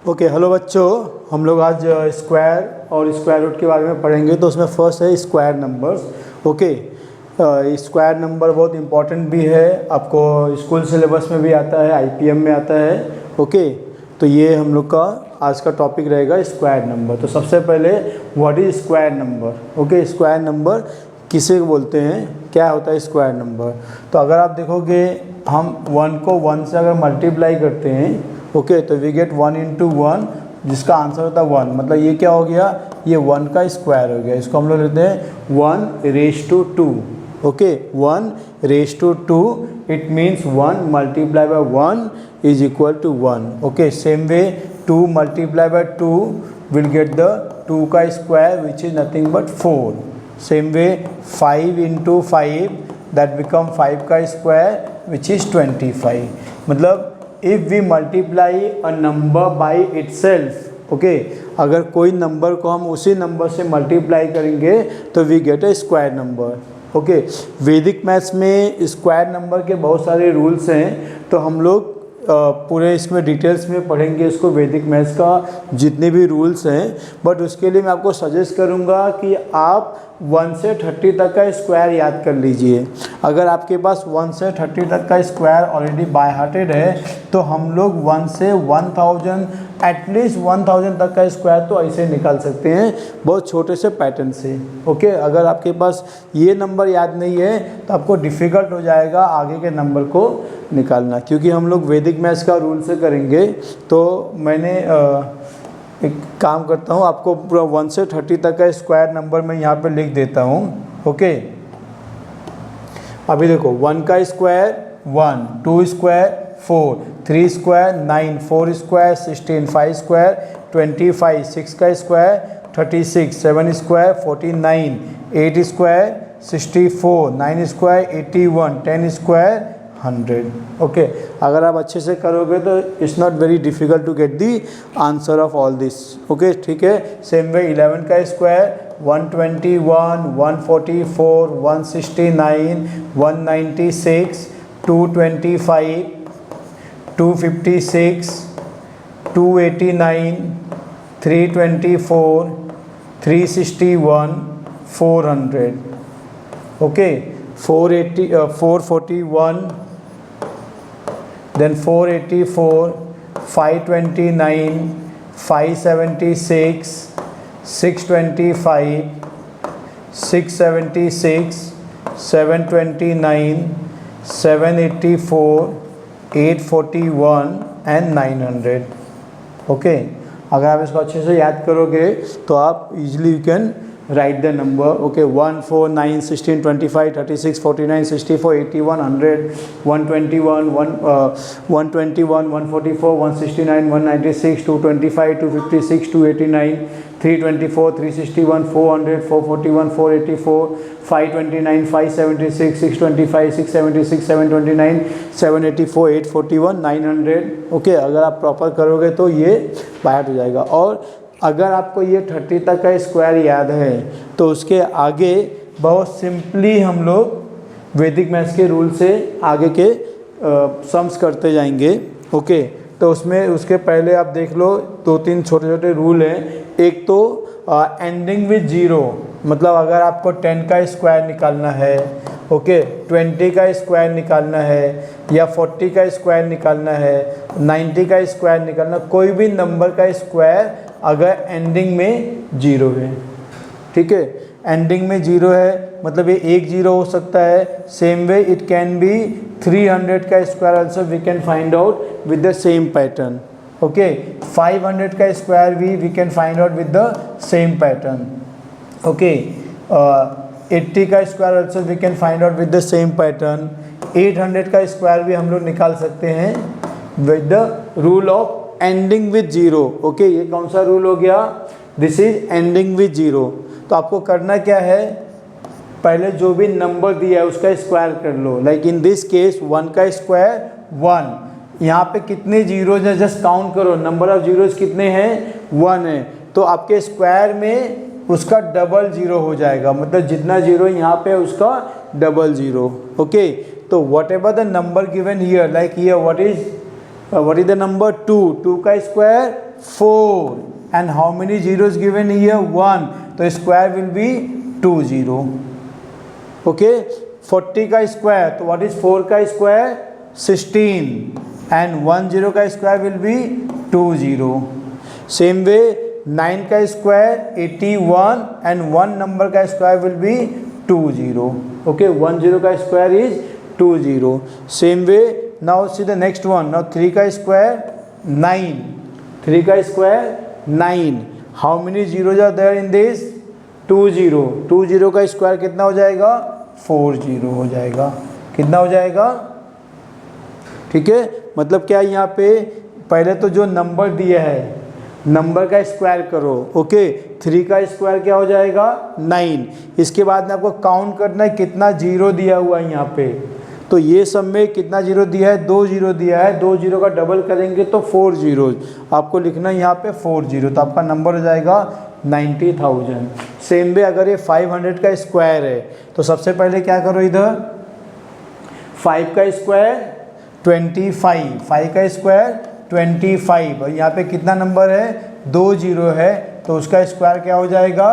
Okay hello बच्चों, हम लोग आज स्क्वायर और स्क्वायर रूट के बारे में पढ़ेंगे। तो उसमें फर्स्ट है square numbers. Okay, square number बहुत इंपॉर्टेंट भी है, आपको स्कूल सिलेबस में भी आता है, आईपीएम में आता है। ओके, तो ये हम लोग का आज का टॉपिक रहेगा स्क्वायर नंबर। तो सबसे पहले what is square number. Okay, square number किसे बोलते हैं, क्या होता है स्क्वायर नंबर। तो अगर आप देखोगे, हम 1 को 1 से अगर मल्टीप्लाई करते हैं, ओके, तो वी गेट 1 इंटू 1, जिसका आंसर होता है 1। मतलब ये क्या हो गया, ये 1 का स्क्वायर हो गया। इसको हम लोग लेते हैं 1 raise to 2। Okay, 1 raise to 2, it means 1 multiply by 1 is equal to 1। Okay, same way 2 multiply by 2 will get the 2 का square which is nothing but 4। Same way 5 into 5 that become 5 का square which is 25। मतलब if we multiply a number by itself, okay, अगर कोई number को हम उसी number से multiply करेंगे तो we get a square number. Okay, Vedic maths में स्क्वायर नंबर के बहुत सारे रूल्स हैं, तो हम लोग पूरे इसमें डिटेल्स में पढ़ेंगे इसको, वैदिक मैथ्स का जितने भी रूल्स हैं। बट उसके लिए मैं आपको सजेस्ट करूंगा कि आप 1 से 30 तक का स्क्वायर याद कर लीजिए। अगर आपके पास 1 से 30 तक का स्क्वायर ऑलरेडी बाय हार्टेड है, तो हम लोग 1 से 1000 एटलीस्ट 1000 तक का स्क्वायर तो ऐसे निकाल सकते हैं, बहुत छोटे से पैटर्न से। ओके, अगर आपके पास ये नंबर याद नहीं है तो आपको डिफ़िकल्ट हो जाएगा आगे के नंबर को निकालना, क्योंकि हम लोग वैदिक मैथ्स का रूल से करेंगे। तो मैंने एक काम करता हूँ, आपको पूरा 1 से 30 तक का स्क्वायर नंबर मैं यहाँ पे लिख देता हूँ। ओके, अभी देखो 1 का square 1, 2 square 4, 3 square 9, 4 square 16, 5 square 25, 6 का square 36, 7 square 49, 8 square 64, 9 square 81, 10 square 100। Okay, अगर आप अच्छे से करोगे तो it's not very difficult to get the answer of all this. Okay, ठीक है। सेम वे 11 का square 121, 144, 169, 196, 225, 256, 289, 324, 361, 400। Okay, 441, then 484, 529, 576, 625, 676, 729, 784, 841 and 900। Okay, अगर आप इसको अच्छे से याद करोगे तो आप easily you can write the number. Okay, 1, 4, 9, 16, 25, 36, 49, 64, 81, 100, 121, 121, 144, 169, 196, 225, 256, 289, 324, 361, 400, 441, 484, 529, 576, 625, 676, 729, 784, 841, 900। Okay, अगर आप प्रॉपर करोगे तो ये बाहर हो जाएगा। और अगर आपको ये 30 तक का स्क्वायर याद है तो उसके आगे बहुत सिंपली हम लोग वैदिक मैथ्स के रूल से आगे के सम्स करते जाएंगे। ओके, तो उसमें उसके पहले आप देख लो 2-3 छोटे छोटे रूल हैं। एक तो एंडिंग विद 0, मतलब अगर आपको 10 का स्क्वायर निकालना है, ओके, 20 का स्क्वायर निकालना है, या 40 का स्क्वायर निकालना है, 90 का स्क्वायर निकालना, कोई भी नंबर का स्क्वायर अगर एंडिंग में 0 है, ठीक है, एंडिंग में 0 है मतलब ये 1 0 हो सकता है। Same way it can be 300 का square also we can find out with the same pattern. Okay, 500 का स्क्वायर भी we can find out with the same pattern. Okay, 80 का square also we can find out with the same pattern. 800 का square भी हम लोग निकाल सकते हैं with the rule of ending with 0। Okay, ये कौन सा रूल हो गया, दिस इज एंडिंग विद 0। तो आपको करना क्या है, पहले जो भी नंबर दिया है उसका स्क्वायर कर लो। लाइक इन दिस केस 1 का स्क्वायर 1, यहाँ पे कितने जीरोज है जस्ट काउंट करो, नंबर ऑफ जीरोज कितने हैं, 1 है, तो आपके स्क्वायर में उसका डबल 0 हो जाएगा, मतलब जितना जीरो यहाँ पे उसका डबल 0। ओके, तो what ever the number given here, like here what is the number 2, 2 का square 4 and how many zeros given here 1, तो square will be 20. okay, 40 का स्क्वायर, तो what is 4 का स्क्वायर 16 and 10 का square will be 20. Same way 9 का square 81 and 1 number का square will be 20. okay, 10 का square is 20. Same way now see the next one. now 3 का square 9, 3 का square 9. how many zeros are there in this? 20. 20 का square कितना हो जाएगा? 40 हो जाएगा. कितना हो जाएगा? ठीक है, मतलब क्या यहाँ पे पहले तो जो नंबर दिया है नंबर का स्क्वायर करो. ओके, 3 का स्क्वायर क्या हो जाएगा? 9. इसके बाद में आपको काउंट करना है कितना जीरो दिया हुआ है यहाँ पे. तो ये सब में कितना जीरो दिया है? 2 जीरो दिया है. 2 जीरो का डबल करेंगे तो 4 जीरो. आपको लिखना है यहाँ पे 4 जीरो, तो आपका नंबर हो जाएगा 90,000. सेम वे अगर ये 500 का स्क्वायर है तो सबसे पहले क्या करो, इधर 5 का स्क्वायर 25, 5 का स्क्वायर 25 और यहाँ पे कितना नंबर है? 2 जीरो है, तो उसका स्क्वायर क्या हो जाएगा?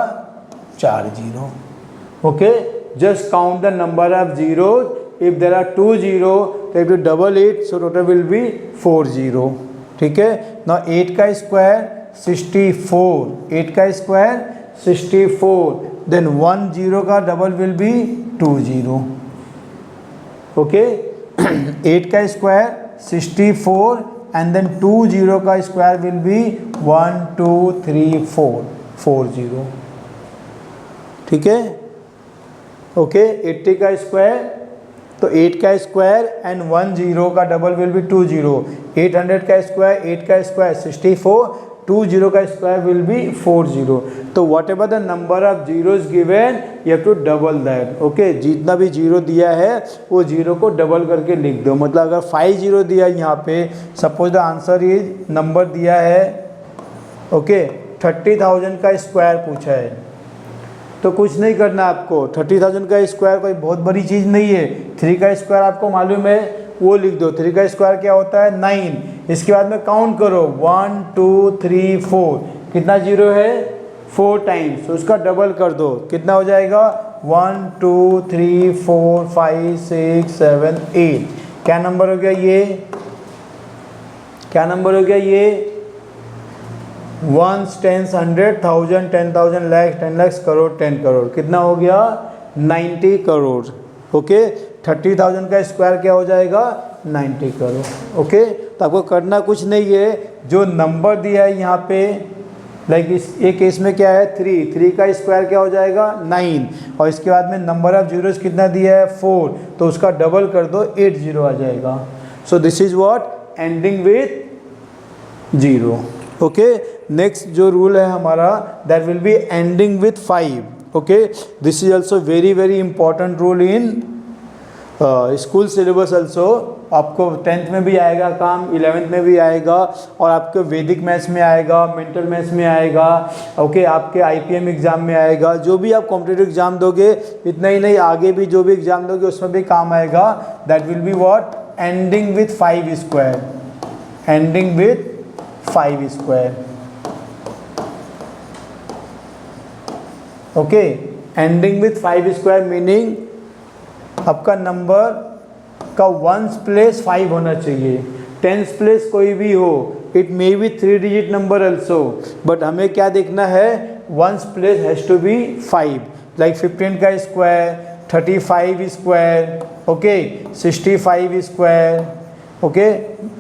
4 zero. Okay, just count the number of zero. If there are 2 zero तो if you double it so total will be 4 zero. ठीक है, ना 8 का स्क्वायर 64, 8 का स्क्वायर 64, देन 1 जीरो का double will be 2 zero. Okay, 8 का स्क्वायर 64 and then 2 जीरो का square will be 1 2 3 4, 4 zero. ठीक है, ओके. 80 का स्क्वायर, तो 8 का स्क्वायर एंड 1 जीरो का डबल विल बी 2 जीरो. 800 का स्क्वायर, 8 का स्क्वायर 64, 2 जीरो का स्क्वायर विल बी 4 जीरो. तो whatever the number of zeros given you have to double that. Okay, जितना भी जीरो दिया है वो जीरो को डबल करके लिख दो. मतलब अगर 5 जीरो दिया है यहाँ पे, suppose the answer is, number दिया है ओके 30,000 का स्क्वायर पूछा है, तो कुछ नहीं करना आपको. 30,000 का स्क्वायर कोई बहुत बड़ी चीज़ नहीं है. 3 का स्क्वायर आपको मालूम है, वो लिख दो. 3 का स्क्वायर क्या होता है? 9. इसके बाद में काउंट करो 1 2 3 4, कितना जीरो है? 4 टाइम्स, तो उसका डबल कर दो. कितना हो जाएगा? 1 2 3 4 5 6 7 8. क्या नंबर हो गया ये? क्या नंबर हो गया ये? 1 10 100 1000 10,000 लाख 10 लाख करोड़ 10 करोड़. कितना हो गया? 90 करोड़. ओके, 30,000 का स्क्वायर क्या हो जाएगा? 90 करोड़. ओके, तो आपको करना कुछ नहीं है. जो नंबर दिया है यहाँ पे, लाइक इस एक केस में क्या है? 3 का स्क्वायर क्या हो जाएगा? 9. और इसके बाद में नंबर ऑफ जीरोज कितना दिया है? 4, तो उसका डबल कर दो, 8 जीरो आ जाएगा. So this is what ending with zero. Okay, next जो रूल है हमारा, that will be ending with 5. Okay, this is also very very important rule in school syllabus also. आपको 10th में भी आएगा काम, 11th में भी आएगा, और आपके वैदिक मैथ्स में आएगा, मेंटल मैथ्स में आएगा. ओके, आपके IPM एग्ज़ाम में आएगा. जो भी आप कॉम्पिटिटिव एग्ज़ाम दोगे, इतना ही नहीं, आगे भी जो भी एग्ज़ाम दोगे उसमें भी काम आएगा. That will be what? Ending with 5 square. Ending with 5 square. Okay, ending with 5 square meaning आपका नंबर का 1s प्लेस 5 होना चाहिए. 10s प्लेस कोई भी हो, it may be 3 digit number also, but हमें क्या देखना है? 1s place has to be 5. Like 15 का square, 35 square, okay, 65 square, okay,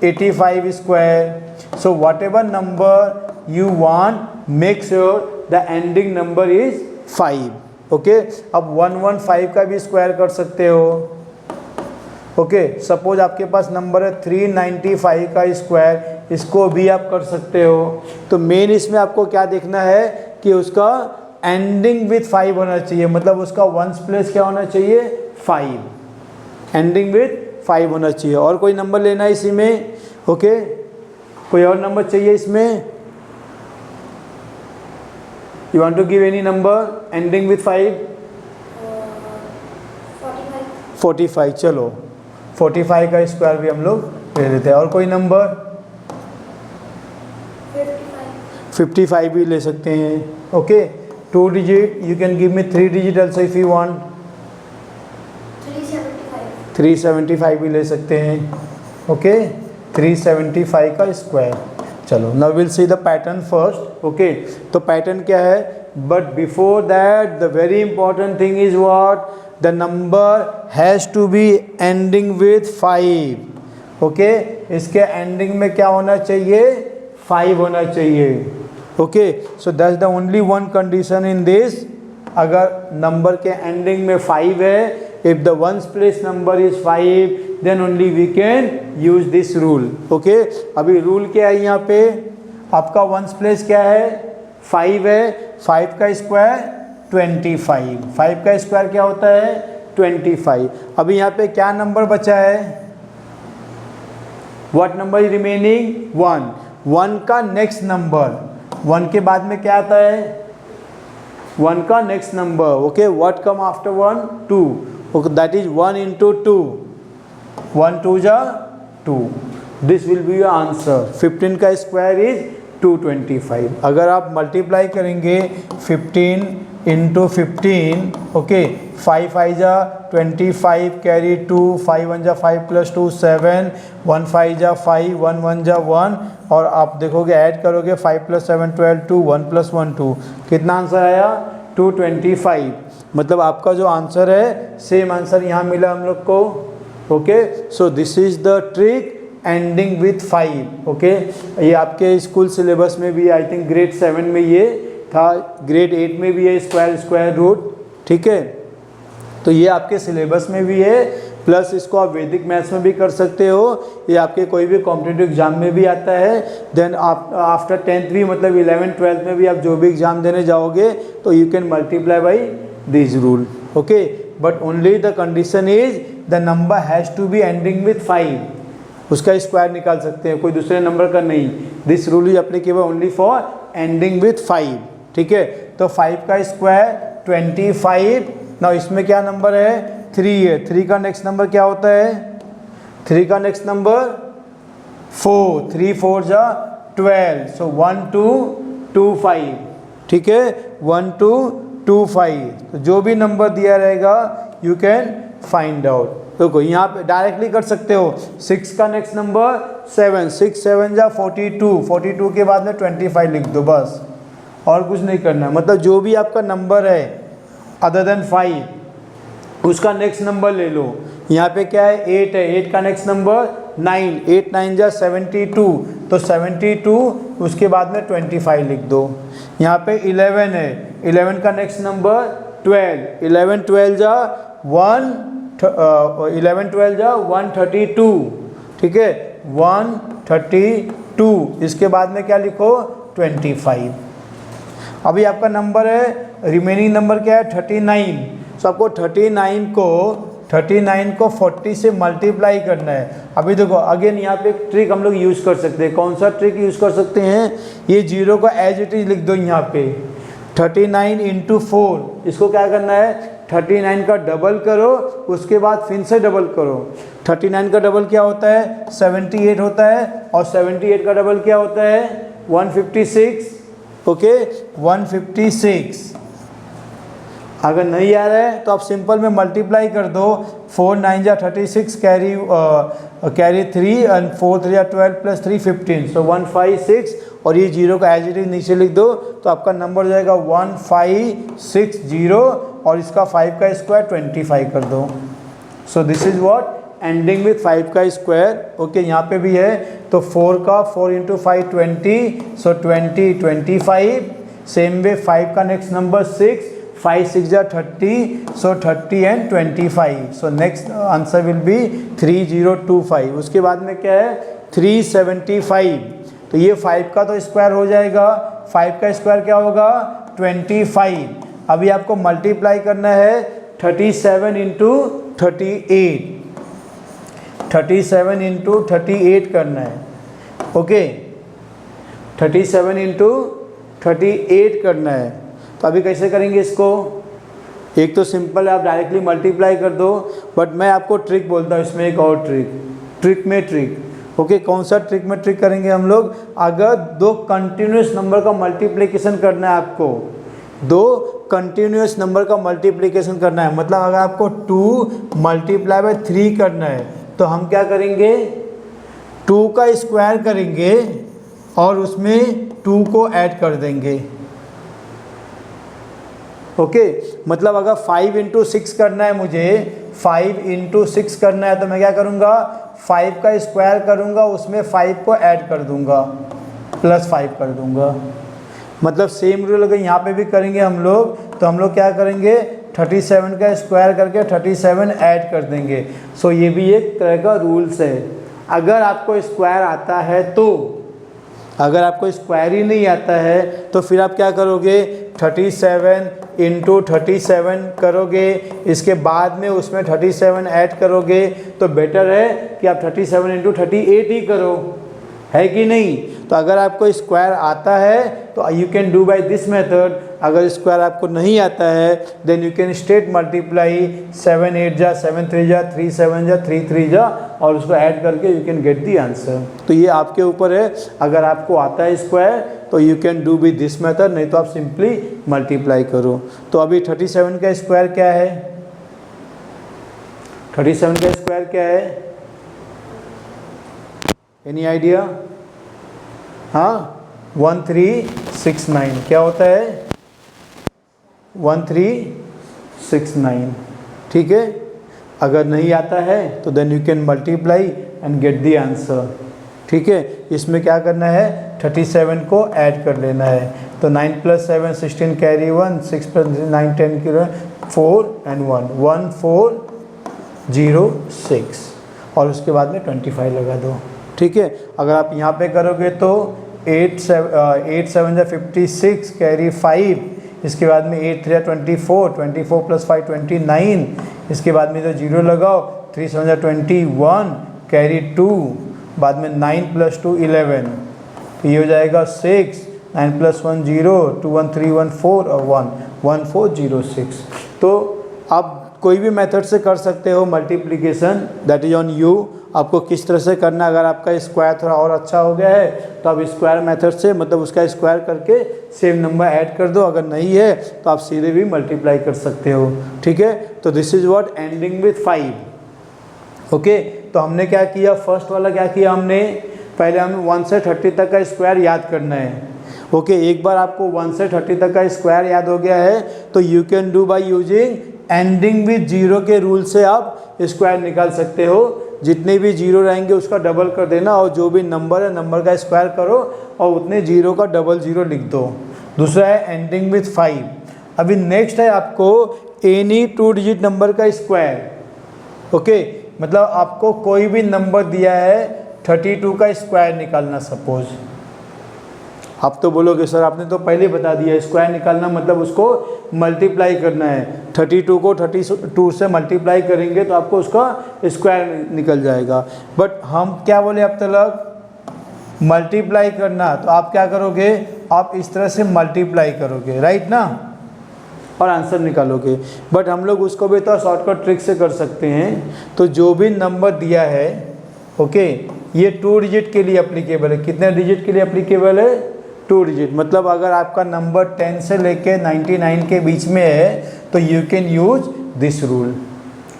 85 square. So whatever number you want, make sure the ending number is 5. Okay, अब 115 का भी square कर सकते हो. ओके, सपोज आपके पास नंबर है 395 का स्क्वायर, इसको भी आप कर सकते हो. तो मेन इसमें आपको क्या देखना है कि उसका एंडिंग विथ 5 होना चाहिए. मतलब उसका 1s प्लेस क्या होना चाहिए? 5. एंडिंग विथ 5 होना चाहिए. और कोई नंबर लेना है इसी में? ओके, कोई और नंबर चाहिए इसमें? You want to give any number ending with 5? 45. चलो 45 का स्क्वायर भी हम लोग ले लेते हैं. और कोई नंबर? 55 भी ले सकते हैं। Okay, 2 digit, you can give me 3 digit also if you want. 375 भी ले सकते हैं। ओके, 375 का स्क्वायर। चलो, now will see the pattern first. Okay, तो पैटर्न क्या है, but before that the very important thing is what, the number has to be ending with 5। Okay, इसके एंडिंग में क्या होना चाहिए, 5 होना चाहिए। Okay, so that's the only one condition in this. अगर नंबर के एंडिंग में 5 है, if the ones place number is 5, then only we can use this rule. Okay, अभी रूल क्या है यहाँ पे, आपका वंस प्लेस क्या है, 5 है, 5 का स्क्वायर 25, 5 का स्क्वायर क्या होता है 25। अभी यहाँ पे क्या नंबर बचा है, व्हाट नंबर इज रिमेनिंग, 1। 1 का नेक्स्ट नंबर, 1 के बाद में क्या आता है, 1 का next number. Okay, what come after 1, 2। Okay, that is 1 into 2, 1 2 जा 2, this will be your answer। 15 का स्क्वायर इज 225। अगर आप मल्टीप्लाई करेंगे 15 इंटू 15, ओके, 5 5 जा 25, कैरी 2, 5 1 जा 5 प्लस 2 7, 1 5 जा 5, 1 1 जा 1, और आप देखोगे ऐड करोगे 5 प्लस 7 12, 2 1 प्लस 1 2, कितना आंसर आया 225। मतलब आपका जो आंसर है सेम आंसर यहाँ मिला हम लोग को। Okay, so this is the trick ending with 5। Okay, ये आपके स्कूल सिलेबस में भी, आई थिंक ग्रेड 7 में ये था, ग्रेड 8 में भी है स्क्वायर रूट। ठीक है, तो ये आपके सिलेबस में भी है, प्लस इसको आप वैदिक मैथ्स में भी कर सकते हो, ये आपके कोई भी कॉम्पिटिटिव एग्जाम में भी आता है। देन आप आफ्टर 10th भी, मतलब 11th 12th में भी आप जो भी एग्जाम देने जाओगे तो you can multiply by this rule. Okay, but only the condition is the number has to be ending with 5। उसका स्क्वायर निकाल सकते हैं, कोई दूसरे नंबर का नहीं। This rule is applicable only for ending with 5। ठीक है, तो 5 का स्क्वायर 25। ना इसमें क्या नंबर है, 3 है, 3 का नेक्स्ट नंबर क्या होता है, 3 का नेक्स्ट नंबर 4, 3 4 जा 12, सो 1 2 2 5। ठीक है, 1 2 2 5, तो जो भी नंबर दिया रहेगा यू कैन फाइंड आउट। देखो यहाँ पे डायरेक्टली कर सकते हो, 6 का नेक्स्ट नंबर 7, 6 7 जा 42, 42 के बाद में 25 लिख दो बस, और कुछ नहीं करना। मतलब जो भी आपका नंबर है अदर देन 5 उसका नेक्स्ट नंबर ले लो। यहाँ पे क्या है, 8 है, 8 का नेक्स्ट नंबर 9, 8 9 जा 72, तो 72 उसके बाद में 25 लिख दो। यहाँ पे 11 है, 11 का नेक्स्ट नंबर 12, 11 12 जा 132। ठीक है, 132, इसके बाद में क्या लिखो 25। अभी आपका नंबर है, रिमेनिंग नंबर क्या है 39। सो आपको 39 को 40 से मल्टीप्लाई करना है। अभी देखो अगेन यहाँ पे एक ट्रिक हम लोग यूज़ कर सकते हैं। कौन सा ट्रिक यूज़ कर सकते हैं, ये 0 का एज इट इज लिख दो यहाँ पे। 39 इंटू 4, इसको क्या करना है, 39 का डबल करो, उसके बाद फिर से डबल करो। 39 का डबल क्या होता है 78 होता है, और 78 का डबल क्या होता है 156। ओके, 156। अगर नहीं आ रहा है तो आप सिंपल में मल्टीप्लाई कर दो, 4 9 जा 36, कैरी 3 एंड 4 3 जा 12 प्लस 3 15, सो 156, और ये 0 का एज इट इज नीचे लिख दो, तो आपका नंबर हो जाएगा 1560, और इसका 5 का स्क्वायर 25 कर दो। So this is what ending with 5 का स्क्वायर। ओके, यहाँ पे भी है, तो 4 का 4 इंटू 5 20, सो 20 25। सेम वे 5 का नेक्स्ट नंबर 6, 5 6 जा 30, सो 30 and 25, so next answer will be 3025। उसके बाद में क्या है 375, तो ये 5 का तो स्क्वायर हो जाएगा, 5 का स्क्वायर क्या होगा 25। अभी आपको मल्टीप्लाई करना है 37 इंटू 38, 37 इंटू 38 करना है। ओके, 37 इंटू 38 करना है। तो अभी कैसे करेंगे इसको, एक तो सिंपल है, आप डायरेक्टली मल्टीप्लाई कर दो, बट मैं आपको ट्रिक बोलता हूँ इसमें, एक और ट्रिक में ट्रिक। ओके, कौन सा ट्रिक में ट्रिक करेंगे हम लोग? अगर दो कंटिन्यूस नंबर का मल्टीप्लिकेशन करना है आपको, दो कंटिन्यूस नंबर का मल्टीप्लिकेशन करना है, मतलब अगर आपको 2 मल्टीप्लाई बाय 3 करना है तो हम क्या करेंगे, 2 का स्क्वायर करेंगे और उसमें 2 को ऐड कर देंगे। ओके, मतलब अगर 5 इंटू 6 करना है मुझे, 5 इंटू 6 करना है तो मैं क्या करूँगा, 5 का स्क्वायर करूँगा, उसमें 5 को ऐड कर दूँगा, +5 कर दूँगा। मतलब सेम रूल अगर यहाँ पे भी करेंगे हम लोग, तो हम लोग क्या करेंगे, 37 का स्क्वायर करके 37 ऐड कर देंगे। सो ये भी एक तरह का रूल्स है। अगर आपको स्क्वायर आता है तो, अगर आपको स्क्वायर ही नहीं आता है तो फिर आप क्या करोगे, 37 इंटू 37 करोगे, इसके बाद में उसमें 37 ऐड करोगे, तो बेटर है कि आप 37 इंटू 38 ही करो, है कि नहीं? तो अगर आपको स्क्वायर आता है तो you can do by this method. अगर स्क्वायर आपको नहीं आता है then you can straight multiply 7 8 जा, 7 3 जा, 3 7 जा, 3 3 जा, और उसको ऐड करके you can get the answer. तो ये आपके ऊपर है, अगर आपको आता है स्क्वायर तो you can do with this method, नहीं तो आप सिंपली मल्टीप्लाई करो। तो अभी 37 का स्क्वायर क्या है, 37 का स्क्वायर क्या है, एनी आइडिया? हाँ, 1369 क्या होता है, 1369। ठीक है, अगर नहीं आता है तो then you can multiply and get the answer. ठीक है, इसमें क्या करना है, 37 को ऐड कर लेना है। तो 9 + 7 16 कैरी 1, 6 + 9 10 की 4 and 1 1406, और उसके बाद में 25 लगा दो। ठीक है, अगर आप यहाँ पे करोगे तो 8 7 जा 56 कैरी 5, इसके बाद में 8 3 24, 24 + 5 29, इसके बाद में तो 0 लगाओ, 3 7 जा 21 कैरी 2, बाद में 9 + 2 11, तो ये हो जाएगा 6, 9 + 1 0, 2 1 3 1 4 और 1 1406। तो आप कोई भी मेथड से कर सकते हो multiplication, that is on you, आपको किस तरह से करना। अगर आपका स्क्वायर थोड़ा और अच्छा हो गया है तो आप स्क्वायर मेथड से, मतलब उसका स्क्वायर करके सेम नंबर ऐड कर दो, अगर नहीं है तो आप सीधे भी मल्टीप्लाई कर सकते हो। ठीक है, तो this is what ending with 5। Okay, तो हमने क्या किया, फर्स्ट वाला क्या किया हमने, पहले हमें 1 से 30 तक का स्क्वायर याद करना है। ओके, एक बार आपको 1 से 30 तक का स्क्वायर याद हो गया है तो you can do by using ending with 0 के रूल से आप स्क्वायर निकाल सकते हो। जितने भी 0 रहेंगे उसका डबल कर देना, और जो भी नंबर है नंबर का स्क्वायर करो और उतने 0 का डबल 0 लिख दो। दूसरा है एंडिंग विथ 5। अभी नेक्स्ट है आपको एनी 2 डिजिट नंबर का स्क्वायर। ओके, मतलब आपको कोई भी नंबर दिया है, 32 का स्क्वायर निकालना सपोज। आप तो बोलोगे सर आपने तो पहले बता दिया, स्क्वायर निकालना मतलब उसको मल्टीप्लाई करना है। 32 को 32 से मल्टीप्लाई करेंगे तो आपको उसका स्क्वायर निकल जाएगा। बट हम क्या बोले अब तक, मल्टीप्लाई करना, तो आप क्या करोगे, आप इस तरह से मल्टीप्लाई करोगे, राइट ना, और आंसर निकालोगे। बट हम लोग उसको भी तो शॉर्टकट ट्रिक से कर सकते हैं। तो जो भी नंबर दिया है, ओके, ये 2 डिजिट के लिए अप्लीकेबल है। कितने डिजिट के लिए अप्लीकेबल है, 2 डिजिट। मतलब अगर आपका नंबर 10 से लेके 99 के बीच में है तो you can use this rule.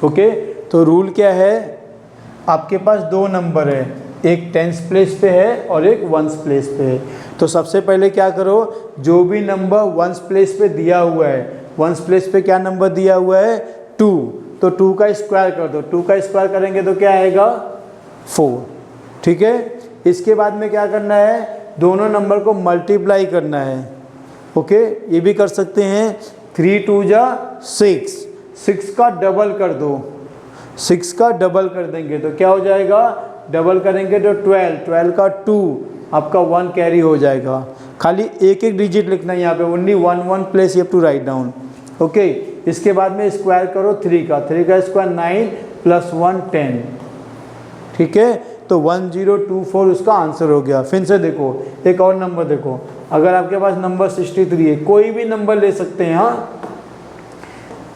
Okay, तो रूल क्या है, आपके पास 2 नंबर है, एक 10th प्लेस पे है और एक 1st प्लेस पे है। तो सबसे पहले क्या करो, जो भी नंबर 1st प्लेस पे दिया हुआ है, 1st प्लेस पे क्या नंबर दिया हुआ है, 2, तो 2 का स्क्वायर कर दो। 2 का स्क्वायर करेंगे तो क्या आएगा, 4। ठीक है, इसके बाद में क्या करना है, दोनों नंबर को मल्टीप्लाई करना है। ओके, ये भी कर सकते हैं, 3 2 जा 6, 6 का डबल कर दो, 6 का डबल कर देंगे तो क्या हो जाएगा, डबल करेंगे तो 12, 12 का 2, आपका 1 कैरी हो जाएगा। खाली एक एक डिजिट लिखना है यहाँ पे, only 1 place you have to write down. Okay, इसके बाद में स्क्वायर करो 3 का स्क्वायर 9 + 1 10। ठीक है, तो 1024 उसका आंसर हो गया। फिर से देखो, एक और नंबर देखो, अगर आपके पास नंबर 63 है, कोई भी नंबर ले सकते हैं, हाँ,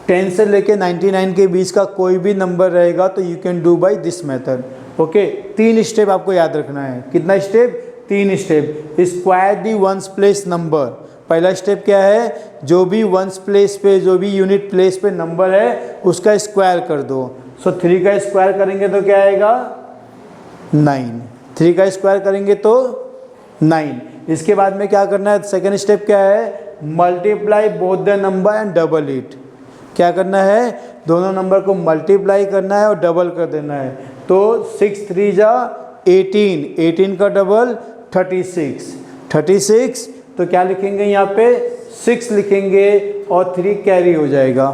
10 से लेके 99 के बीच का कोई भी नंबर रहेगा तो you can do by this method. Okay, 3 step आपको याद रखना है। कितना step? 3 step. Square the ones place number. पहला स्टेप क्या है? जो भी वंस प्लेस पे, जो भी यूनिट प्लेस पे नंबर है उसका स्क्वायर कर दो। सो 3 का स्क्वायर करेंगे तो क्या आएगा? 9। 3 का स्क्वायर करेंगे तो 9। इसके बाद में क्या करना है? सेकेंड स्टेप क्या है? Multiply both the number and double it. क्या करना है? दोनों नंबर को मल्टीप्लाई करना है और डबल कर देना है। तो 6 3 जा 18, 18 का डबल 36, 36। तो क्या लिखेंगे यहाँ पे? 6 लिखेंगे और 3 कैरी हो जाएगा।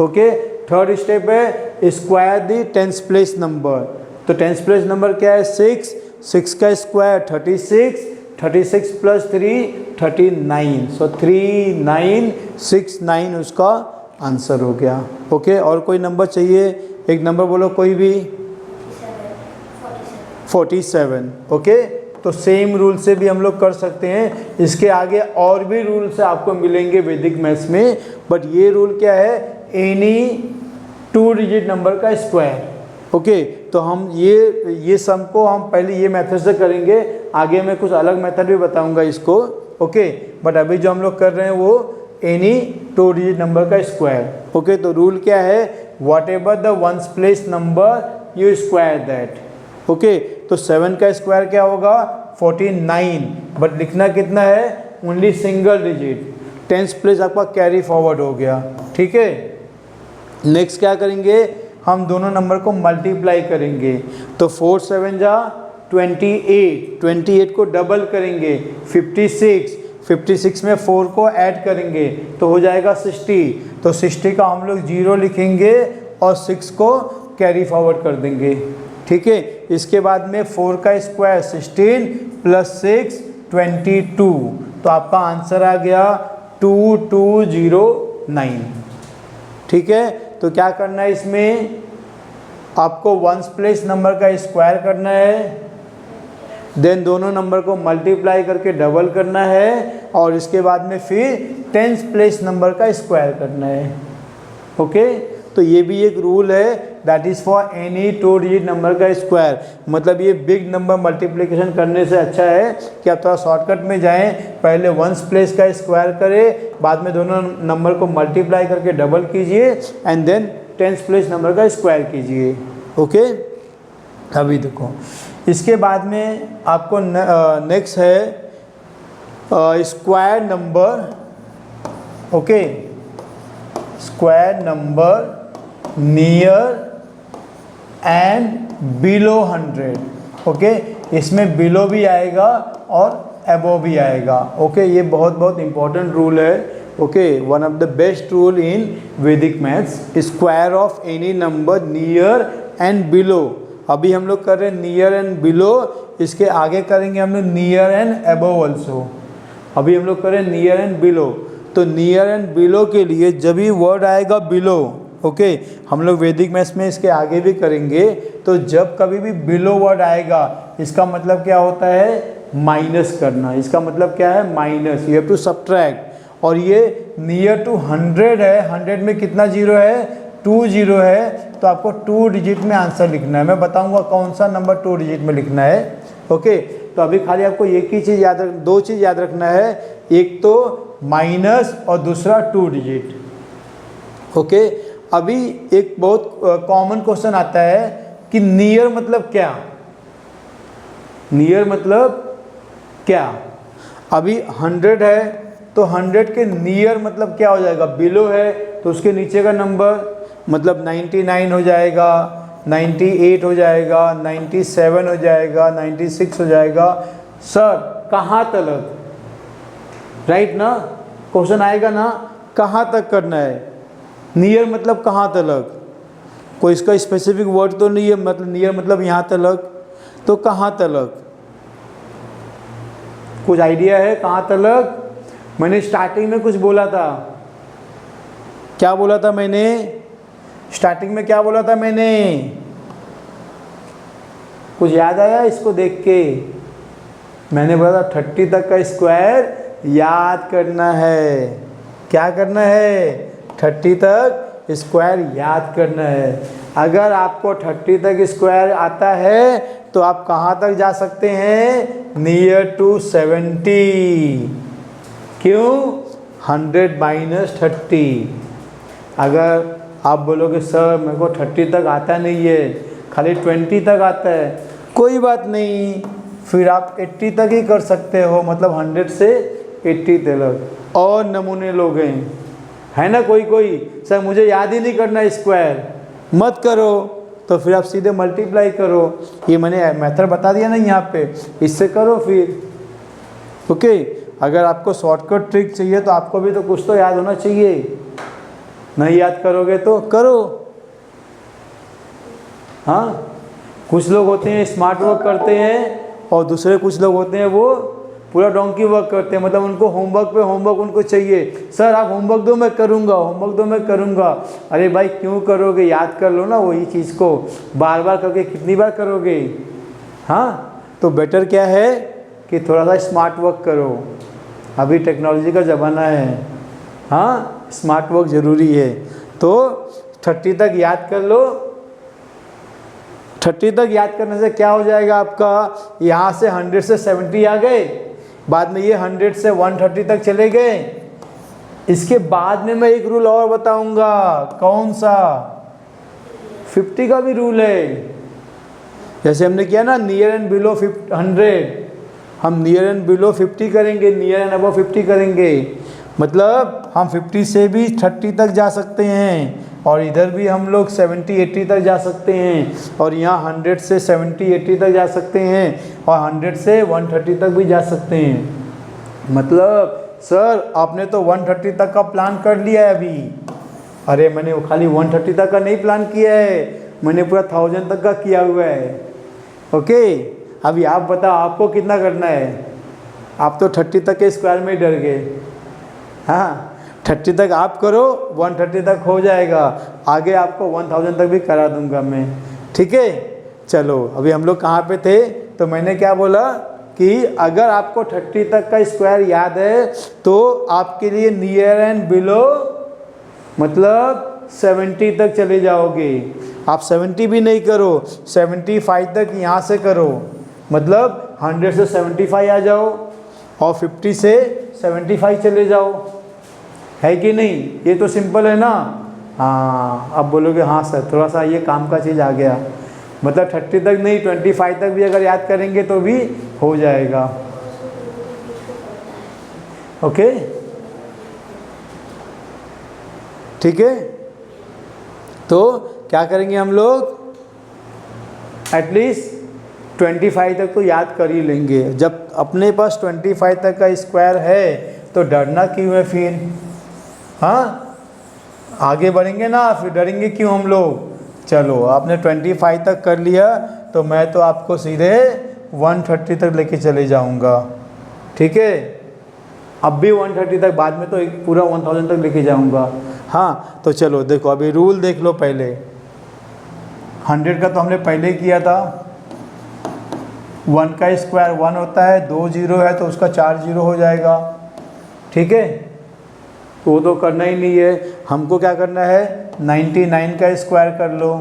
ओके, थर्ड स्टेप है स्क्वायर दी टेंस प्लेस नंबर। तो टेंस प्लेस नंबर क्या है? 6, 6 का स्क्वायर 36, 36 प्लस 3 39। सो 3969 उसका आंसर हो गया। ओके, और कोई नंबर चाहिए? एक नंबर बोलो कोई भी। 47। ओके, तो सेम रूल से भी हम लोग कर सकते हैं। इसके आगे और भी रूल्स आपको मिलेंगे वैदिक मैथ्स में, बट ये रूल क्या है? एनी 2 डिजिट नंबर का स्क्वायर। ओके, तो हम ये सम को हम पहले ये मेथड से करेंगे, आगे मैं कुछ अलग मेथड भी बताऊंगा इसको। ओके, बट अभी जो हम लोग कर रहे हैं वो एनी 2 डिजिट नंबर का स्क्वायर। ओके, तो रूल क्या है? What ever the ones place number you square that. Okay, तो 7 का स्क्वायर क्या होगा? 49, बट लिखना कितना है? Only single digit. Tens place आपका कैरी फॉरवर्ड हो गया। ठीक है, नेक्स्ट क्या करेंगे? हम दोनों नंबर को मल्टीप्लाई करेंगे। तो 4 7 जा 28, 28 को डबल करेंगे 56, 56 में 4 को ऐड करेंगे तो हो जाएगा 60। तो 60 का हम लोग 0 लिखेंगे और 6 को कैरी फॉरवर्ड कर देंगे। ठीक है, इसके बाद में 4 का स्क्वायर 16 प्लस 6 22। तो आपका आंसर आ गया 2209। ठीक है, तो क्या करना है इसमें? आपको वंस प्लेस नंबर का स्क्वायर करना है, देन दोनों नंबर को मल्टीप्लाई करके डबल करना है और इसके बाद में फिर टेंस प्लेस नंबर का स्क्वायर करना है। ओके, तो ये भी एक रूल है, that is for any 2 digit number का स्क्वायर। मतलब ये बिग नंबर मल्टीप्लिकेशन करने से अच्छा है कि आप थोड़ा शॉर्टकट में जाएं, पहले वंस प्लेस का स्क्वायर करें, बाद में दोनों नंबर को मल्टीप्लाई करके डबल कीजिए and then tens place number का स्क्वायर कीजिए। ओके, अभी देखो इसके बाद में आपको नेक्स्ट है square number. Okay, square number near and below 100। Okay, इसमें बिलो भी आएगा और अबव भी आएगा। ओके, ये बहुत इंपॉर्टेंट रूल है। Okay, one of the best rule in Vedic maths, square of any number near and below. अभी हम लोग कर रहे हैं नियर एंड बिलो, इसके आगे करेंगे हम लोग नियर एंड अबव ऑल्सो। अभी हम लोग कर रहे हैं नियर एंड बिलो। तो नियर एंड बिलो के लिए जब भी वर्ड आएगा बिलो, ओके, हम लोग वैदिक मैथ्स में इसके आगे भी करेंगे, तो जब कभी भी बिलो वर्ड आएगा इसका मतलब क्या होता है? माइनस करना। इसका मतलब क्या है? Minus. You have to subtract. और ये नियर टू 100 है, 100 में कितना जीरो है? 2 जीरो है, तो आपको 2 डिजिट में आंसर लिखना है। मैं बताऊंगा कौन सा नंबर 2 डिजिट में लिखना है। ओके, तो अभी खाली आपको एक ही चीज़ याद 2 चीज़ याद रखना है, एक तो माइनस और दूसरा 2 डिजिट। ओके, अभी एक बहुत कॉमन क्वेश्चन आता है कि नियर मतलब क्या? नियर मतलब क्या? अभी 100 है तो 100 के नियर मतलब क्या हो जाएगा? बिलो है तो उसके नीचे का नंबर मतलब 99 हो जाएगा, 98 हो जाएगा, 97 हो जाएगा, 96 हो जाएगा। सर कहाँ तक? राइट ना, क्वेश्चन आएगा ना, कहाँ तक करना है? नियर मतलब कहाँ तक? कोई इसका स्पेसिफिक वर्ड तो नहीं है, मतलब नियर मतलब यहाँ तक, तो कहाँ तक? कुछ आइडिया है कहाँ तक? मैंने स्टार्टिंग में कुछ बोला था। क्या बोला था मैंने? स्टार्टिंग में क्या बोला था मैंने? कुछ याद आया इसको देख के? मैंने बोला था 30 तक का स्क्वायर याद करना है। क्या करना है? 30 तक स्क्वायर याद करना है। अगर आपको 30 तक स्क्वायर आता है तो आप कहाँ तक जा सकते हैं? Near to 70। क्यों? 100 माइनस 30। अगर आप बोलोगे सर मेरे को 30 तक आता नहीं है, खाली 20 तक आता है, कोई बात नहीं, फिर आप 80 तक ही कर सकते हो, मतलब 100 से 80 तक। और नमूने लोग हैं ना, कोई सर मुझे याद ही नहीं करना स्क्वायर, मत करो, तो फिर आप सीधे मल्टीप्लाई करो। ये मैंने मेथड बता दिया ना यहाँ पे, इससे करो फिर। ओके, अगर आपको शॉर्टकट ट्रिक चाहिए तो आपको भी तो कुछ तो याद होना चाहिए, नहीं याद करोगे तो करो। हाँ, कुछ लोग होते हैं स्मार्ट वर्क करते हैं और दूसरे कुछ लोग होते हैं वो पूरा डोंकी वर्क करते हैं, मतलब उनको होमवर्क पे होमवर्क उनको चाहिए। सर आप होमवर्क दो मैं करूँगा, होमवर्क दो मैं करूँगा। अरे भाई क्यों करोगे, याद कर लो ना वही चीज़ को, बार बार करके कितनी बार करोगे। हाँ, तो बेटर क्या है कि थोड़ा सा स्मार्ट वर्क करो, अभी टेक्नोलॉजी का ज़माना है। हाँ, स्मार्ट वर्क ज़रूरी है। तो 30 तक याद कर लो। 30 तक याद करने से क्या हो जाएगा आपका, यहाँ से 100 से 70 आ गए, बाद में ये 100 से 130 तक चले गए। इसके बाद में मैं एक रूल और बताऊंगा, कौन सा? 50 का भी रूल है। जैसे हमने किया ना नियर एंड बिलो 100, हम नियर एंड बिलो 50 करेंगे, नियर एंड अबव 50 करेंगे, मतलब हम 50 से भी 30 तक जा सकते हैं, और इधर भी हम लोग 70-80 तक जा सकते हैं, और यहाँ 100 से 70-80 तक जा सकते हैं, और 100 से 130 तक भी जा सकते हैं। मतलब सर आपने तो 130 तक का प्लान कर लिया है अभी। अरे मैंने वो खाली 130 तक का नहीं प्लान किया है, मैंने पूरा 1000 तक का किया हुआ है। ओके, अभी आप बताओ आपको कितना करना है? आप तो 30 तक के स्क्वायर में ही डर गए। हाँ, 30 तक आप करो, 130 तक हो जाएगा, आगे आपको 1000 तक भी करा दूंगा मैं। ठीक है, चलो अभी हम लोग कहाँ पे थे? तो मैंने क्या बोला कि अगर आपको 30 तक का स्क्वायर याद है तो आपके लिए नियर एंड बिलो मतलब 70 तक चले जाओगे। आप 70 भी नहीं करो, 75 तक यहाँ से करो, मतलब 100 से 75 आ जाओ, और 50 से 75 चले जाओ, है कि नहीं? ये तो सिंपल है ना। हाँ, अब बोलोगे हाँ सर थोड़ा सा ये काम का चीज़ आ गया, मतलब 30 तक नहीं 25 तक भी अगर याद करेंगे तो भी हो जाएगा। ओके, ठीक है, तो क्या करेंगे हम लोग, एटलीस्ट 25 तक तो याद कर ही लेंगे। जब अपने पास 25 तक का स्क्वायर है तो डरना क्यों है फिर? हाँ, आगे बढ़ेंगे ना, फिर डरेंगे क्यों हम लोग? चलो आपने 25 तक कर लिया तो मैं तो आपको सीधे 130 तक लेके चले जाऊंगा। ठीक है, अब भी 130 तक, बाद में तो एक पूरा 1000 तक लेके जाऊंगा। हाँ, तो चलो देखो अभी रूल देख लो पहले। 100 का तो हमने पहले किया था, 1 का स्क्वायर 1 होता है, 2 जीरो है तो उसका 4 जीरो हो जाएगा। ठीक है, वो तो करना ही नहीं है, हमको क्या करना है, 99 का स्क्वायर कर लो,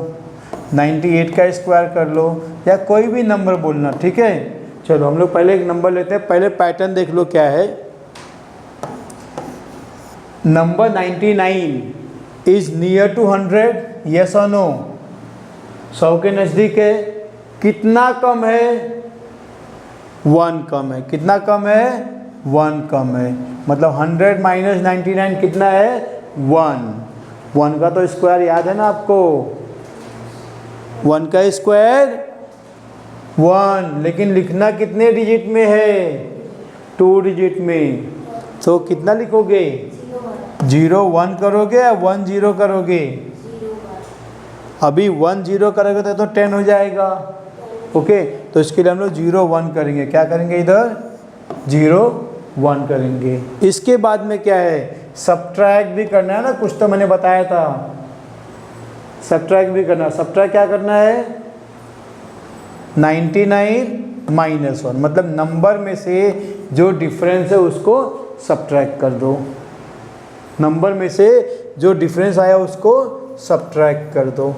98 का स्क्वायर कर लो, या कोई भी नंबर बोलना। ठीक है, चलो हम लोग पहले एक नंबर लेते हैं, पहले पैटर्न देख लो क्या है। Number 99 is near to 100, yes और नो? 100 के नज़दीक है, कितना कम है? 1 कम है। कितना कम है? 1 कम है, मतलब 100 माइनस 99 कितना है? 1। 1 का तो स्क्वायर याद है ना आपको, 1 का स्क्वायर 1, लेकिन लिखना कितने डिजिट में है? 2 डिजिट में। तो कितना लिखोगे? 0 1 करोगे या 1 0 करोगे? अभी 1 0 करोगे तो 10 हो जाएगा। ओके, तो इसके लिए हम लोग 0 1 करेंगे। क्या करेंगे? इधर 0 1 करेंगे। इसके बाद में क्या है, सब्ट्रैक्ट भी करना है ना, कुछ तो मैंने बताया था, सब्ट्रैक्ट भी करना। सब्ट्रैक्ट क्या करना है? 99 माइनस 1, मतलब नंबर में से जो डिफरेंस है उसको सब्ट्रैक्ट कर दो। नंबर में से जो डिफरेंस आया उसको सब्ट्रैक्ट कर दो।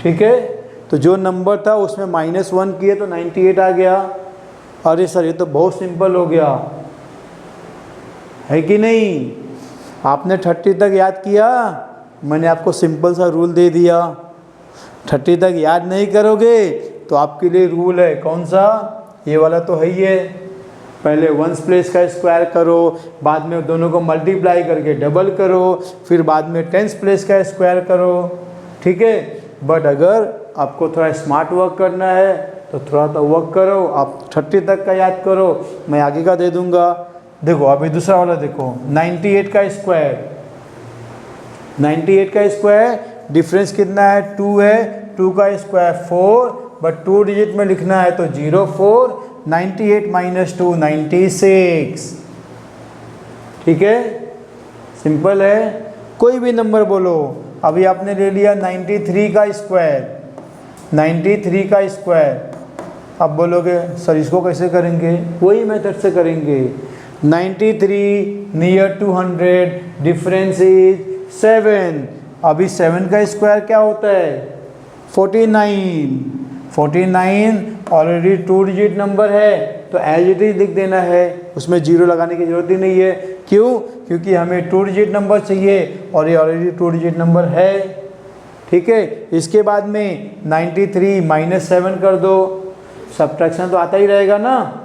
ठीक है, तो जो नंबर था उसमें -1 किए तो 98 आ गया। अरे सर ये तो बहुत सिंपल हो गया, है कि नहीं? आपने 30 तक याद किया, मैंने आपको सिंपल सा रूल दे दिया। 30 तक याद नहीं करोगे तो आपके लिए रूल है कौन सा, ये वाला तो है ही है, पहले वंस प्लेस का स्क्वायर करो, बाद में दोनों को मल्टीप्लाई करके डबल करो, फिर बाद में टेंस प्लेस का स्क्वायर करो। ठीक है, बट अगर आपको थोड़ा स्मार्ट वर्क करना है तो थोड़ा तो वर्क करो, आप 30 तक का याद करो, मैं आगे का दे दूंगा। देखो अभी दूसरा वाला देखो, 98 का स्क्वायर, 98 का स्क्वायर डिफरेंस कितना है, 2 है, 2 का स्क्वायर 4, बट 2 डिजिट में लिखना है तो 0 4, 98 - 2 96। ठीक है, सिंपल है, कोई भी नंबर बोलो। अभी आपने ले लिया 93 का स्क्वायर, 93 का स्क्वायर, अब बोलोगे सर इसको कैसे करेंगे, वही मेथड से करेंगे। 93 नियर टू 100, डिफरेंस इज 7। अभी 7 का स्क्वायर क्या होता है, 49। 49 ऑलरेडी 2 डिजिट नंबर है तो एज इट इज लिख देना है, उसमें 0 लगाने की जरूरत ही नहीं है। क्यों? क्योंकि हमें 2 डिजिट नंबर चाहिए और ये ऑलरेडी 2 डिजिट नंबर है। ठीक है, इसके बाद में 93 - 7 कर दो, सब्ट्रैक्शन तो आता ही रहेगा ना।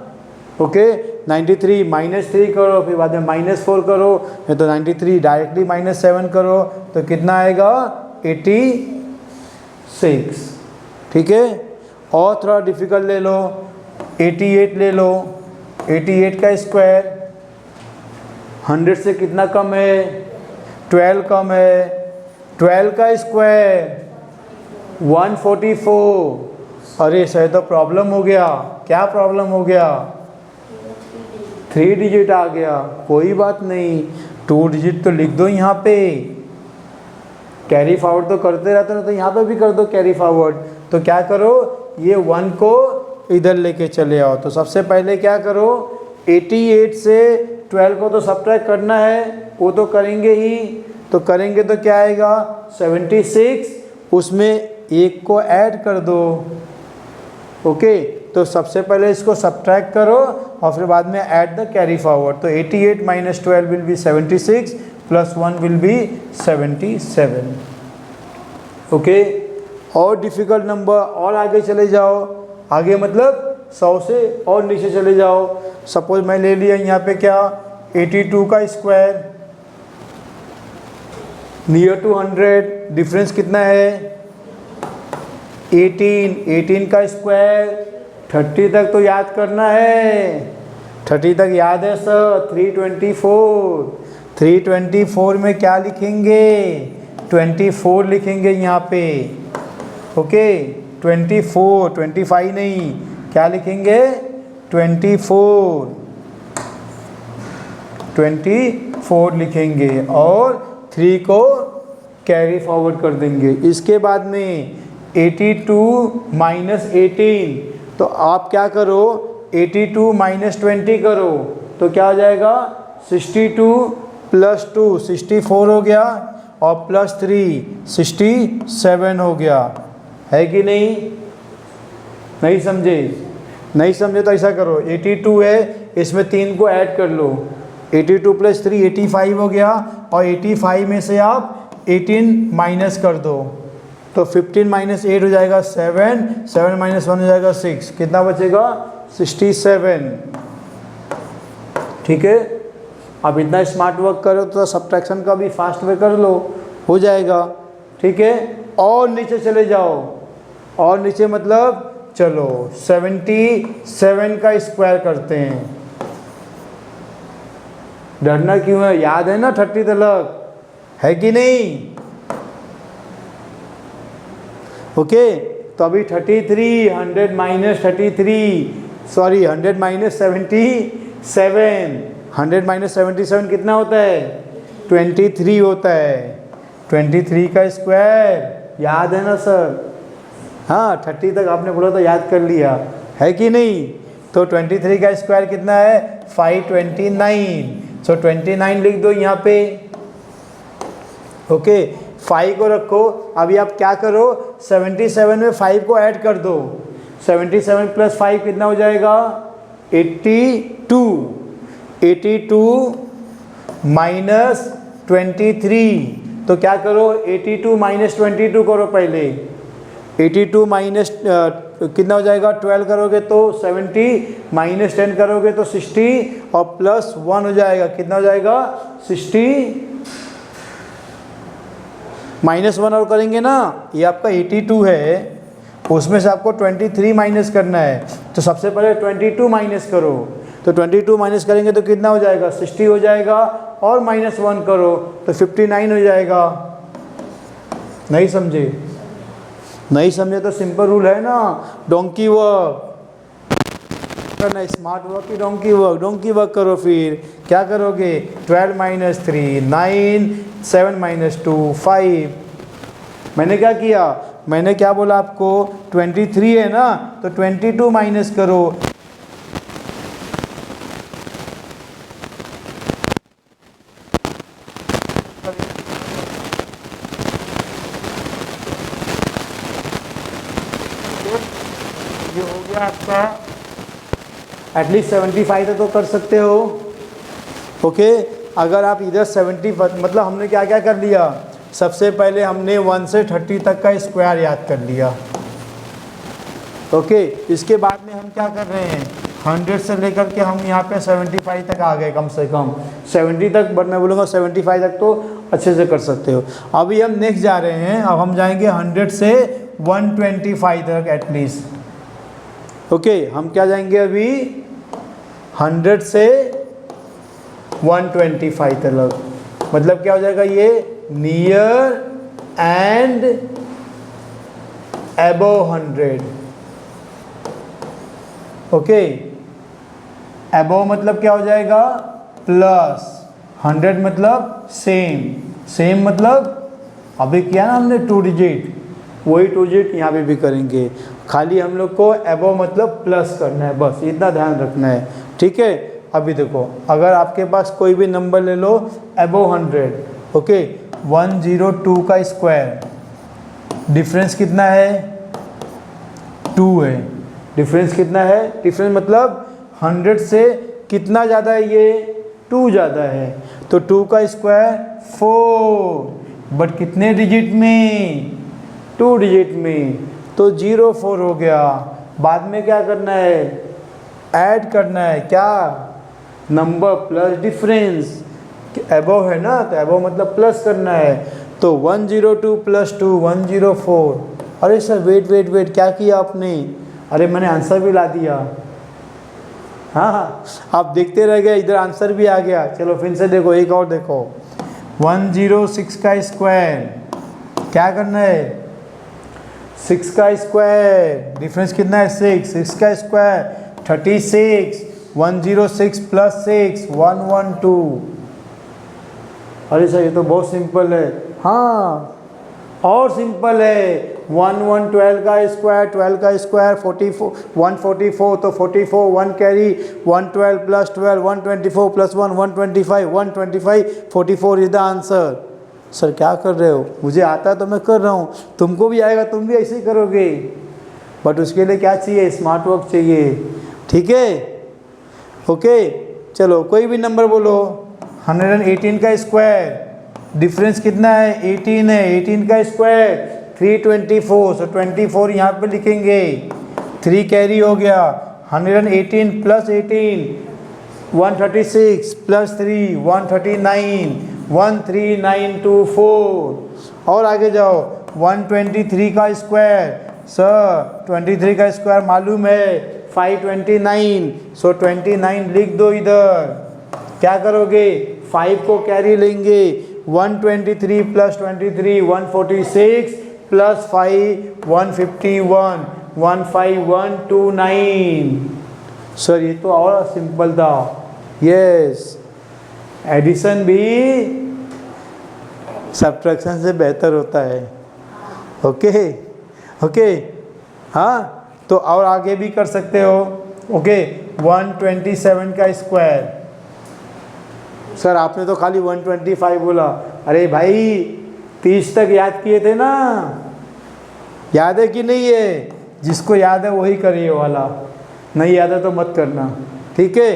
ओके, 93 - 3 करो, फिर बाद में -4 करो, नहीं तो 93 डायरेक्टली -7 करो तो कितना आएगा, 86। ठीक है, और थोड़ा डिफिकल्ट ले लो, 88 ले लो। 88 का स्क्वायर 100 से कितना कम है, 12 कम है, 12 का स्क्वायर 144। अरे सर तो प्रॉब्लम हो गया, क्या प्रॉब्लम हो गया, 3 डिजिट आ गया, कोई बात नहीं, 2 डिजिट तो लिख दो यहाँ पे, कैरी फॉरवर्ड तो करते रहते हो तो यहाँ पे भी कर दो कैरी फॉरवर्ड। तो क्या करो, ये 1 को इधर लेके चले आओ। तो सबसे पहले क्या करो, 88 से 12 को तो सब्ट्रैक्ट करना है, वो तो करेंगे ही, तो करेंगे तो क्या आएगा 76, उसमें 1 को ऐड कर दो। ओके, तो सबसे पहले इसको सब्ट्रैक्ट करो और फिर बाद में ऐड द कैरी फॉरवर्ड। तो 88 - 12 will be 76 plus 1 will be 77। Okay, और डिफ़िकल्ट नंबर और आगे चले जाओ, आगे मतलब 100 से और नीचे चले जाओ। सपोज मैं ले लिया यहाँ पे क्या, 82 का स्क्वायर नियर टू 100, डिफरेंस कितना है 18 का स्क्वायर, 30 तक तो याद करना है, 30 तक याद है सर, 324 में क्या लिखेंगे, 24 लिखेंगे यहाँ पे। ओके, 25 नहीं, क्या लिखेंगे 24 लिखेंगे और 3 को कैरी फॉरवर्ड कर देंगे। इसके बाद में 82 - 18, तो आप क्या करो 82 - 20 करो तो क्या हो जाएगा 62 + 2 64 हो गया और +3 67 हो गया, है कि नहीं? नहीं समझे? नहीं समझे तो ऐसा करो, 82 है, इसमें 3 को ऐड कर लो, 82 + 3 85 हो गया और 85 में से आप 18 माइनस कर दो तो 15 - 8 हो जाएगा 7, 7 - 1 हो जाएगा 6, कितना बचेगा 67। ठीक है, अब इतना स्मार्ट वर्क करो तो सब्ट्रैक्शन का भी फास्ट वे कर लो, हो जाएगा। ठीक है, और नीचे चले जाओ, और नीचे मतलब चलो 77 का स्क्वायर करते हैं। डरना क्यों है, याद है ना 30 तक, है कि नहीं? ओके, तो अभी 33 100 - 33 सॉरी 100 - 77, 100 - 77 कितना होता है 23 होता है। 23 का स्क्वायर याद है ना सर? हाँ, 30 तक आपने बोला तो याद कर लिया, है कि नहीं? तो 23 का स्क्वायर कितना है 529, सो 29 लिख दो यहाँ पे। ओके 5 को रखो। अभी आप क्या करो, 77 में 5 को ऐड कर दो। 77 प्लस 5 कितना हो जाएगा, 82। 82 माइनस 23, तो क्या करो 82 माइनस 22 करो पहले। 82 माइनस कितना हो जाएगा, 12 करोगे तो 70, माइनस 10 करोगे तो 60 और प्लस 1 हो जाएगा, कितना हो जाएगा 60। माइनस 1 और करेंगे ना, ये आपका 82 है, उसमें से आपको 23 माइनस करना है। तो सबसे पहले 22 माइनस करो, तो 22 माइनस करेंगे तो कितना हो जाएगा, 60 हो जाएगा, और माइनस 1 करो तो 59 हो जाएगा। नहीं समझे? नहीं समझे तो सिंपल रूल है ना, डोंकी वर्क करना, स्मार्ट वर्क की डोंकी वर्क। डोंकी वर्क करो, फिर क्या करोगे, 12 माइनस 3 9, 7 माइनस 2 5। मैंने क्या किया, मैंने क्या बोला आपको, 23 है ना, तो 22 माइनस करो। ये हो गया आपका, एटलीस्ट 75 तक तो कर सकते हो। ओके अगर आप इधर 70, मतलब हमने क्या क्या कर लिया, सबसे पहले हमने 1 से 30 तक का स्क्वायर याद कर लिया। ओके इसके बाद में हम क्या कर रहे हैं, 100 से लेकर के हम यहाँ पे 75 तक आ गए, कम से कम 70 तक, बट मैं बोलूँगा 75 तक तो अच्छे से कर सकते हो। अभी हम नेक्स्ट जा रहे हैं, अब हम जाएंगे 100 से 125 तक एटलीस्ट। ओके हम क्या जाएंगे अभी, 100 से 125 तक, मतलब क्या हो जाएगा ये, near and above 100। Okay above मतलब क्या हो जाएगा, प्लस, 100 मतलब सेम, सेम मतलब अभी किया ना हमने 2 डिजिट, वही 2 डिजिट यहाँ पे भी करेंगे, खाली हम लोग को अबव मतलब प्लस करना है, बस इतना ध्यान रखना है। ठीक है अभी देखो, अगर आपके पास कोई भी नंबर ले लो अबव 100, ओके 102 का स्क्वायर, डिफरेंस कितना है, 2 है। डिफरेंस कितना है, डिफरेंस मतलब 100 से कितना ज़्यादा है ये, 2 ज़्यादा है, तो 2 का स्क्वायर 4, बट कितने डिजिट में, 2 डिजिट में, तो 04 हो गया। बाद में क्या करना है, ऐड करना है, क्या, नंबर प्लस डिफरेंस, अबव है ना, तो अबव मतलब प्लस करना है, तो 102 प्लस 2 104। अरे सर वेट क्या किया आपने, अरे मैंने आंसर भी ला दिया। हाँ आप देखते रह गए, इधर आंसर भी आ गया। चलो फिर से देखो, एक और देखो, 106 का स्क्वायर, क्या करना है, 6 का स्क्वायर, डिफरेंस कितना है 6 का स्क्वायर 36, 106 प्लस 6 112। अरे सर ये तो बहुत सिंपल है। हाँ और सिंपल है, 12 का स्क्वायर, 12 का स्क्वायर 44, 144, तो 44 1 carry, 112 plus 12 124 plus 1 125, 125 44 is the answer. Sir क्या कर रहे हो, मुझे आता है तो मैं कर रहा हूँ, तुमको भी आएगा तुम भी ऐसे ही करोगे, बट उसके लिए क्या चाहिए, स्मार्ट वर्क चाहिए। ठीक है ओके चलो कोई भी नंबर बोलो। 118 का स्क्वायर, डिफरेंस कितना है 18 है, 18 का स्क्वायर 324, सो 24 यहाँ पे लिखेंगे, 3 कैरी हो गया, 118 प्लस 18 136 प्लस 3 139 13924। और आगे जाओ, 123 का स्क्वायर, सर 23 का स्क्वायर मालूम है 529, सो 29 लिख दो इधर। क्या करोगे, 5 को कैरी लेंगे, 123 प्लस 23 146 प्लस 5 151 15129। सर ये तो और सिंपल था। यस एडिशन भी सब्ट्रैक्शन से बेहतर होता है। ओके ओके हाँ तो और आगे भी कर सकते हो। ओके 127 का स्क्वायर, सर आपने तो खाली 125 बोला। अरे भाई 30 तक याद किए थे ना, याद है कि नहीं है? जिसको याद है वही करिए वाला, नहीं याद है तो मत करना, ठीक है?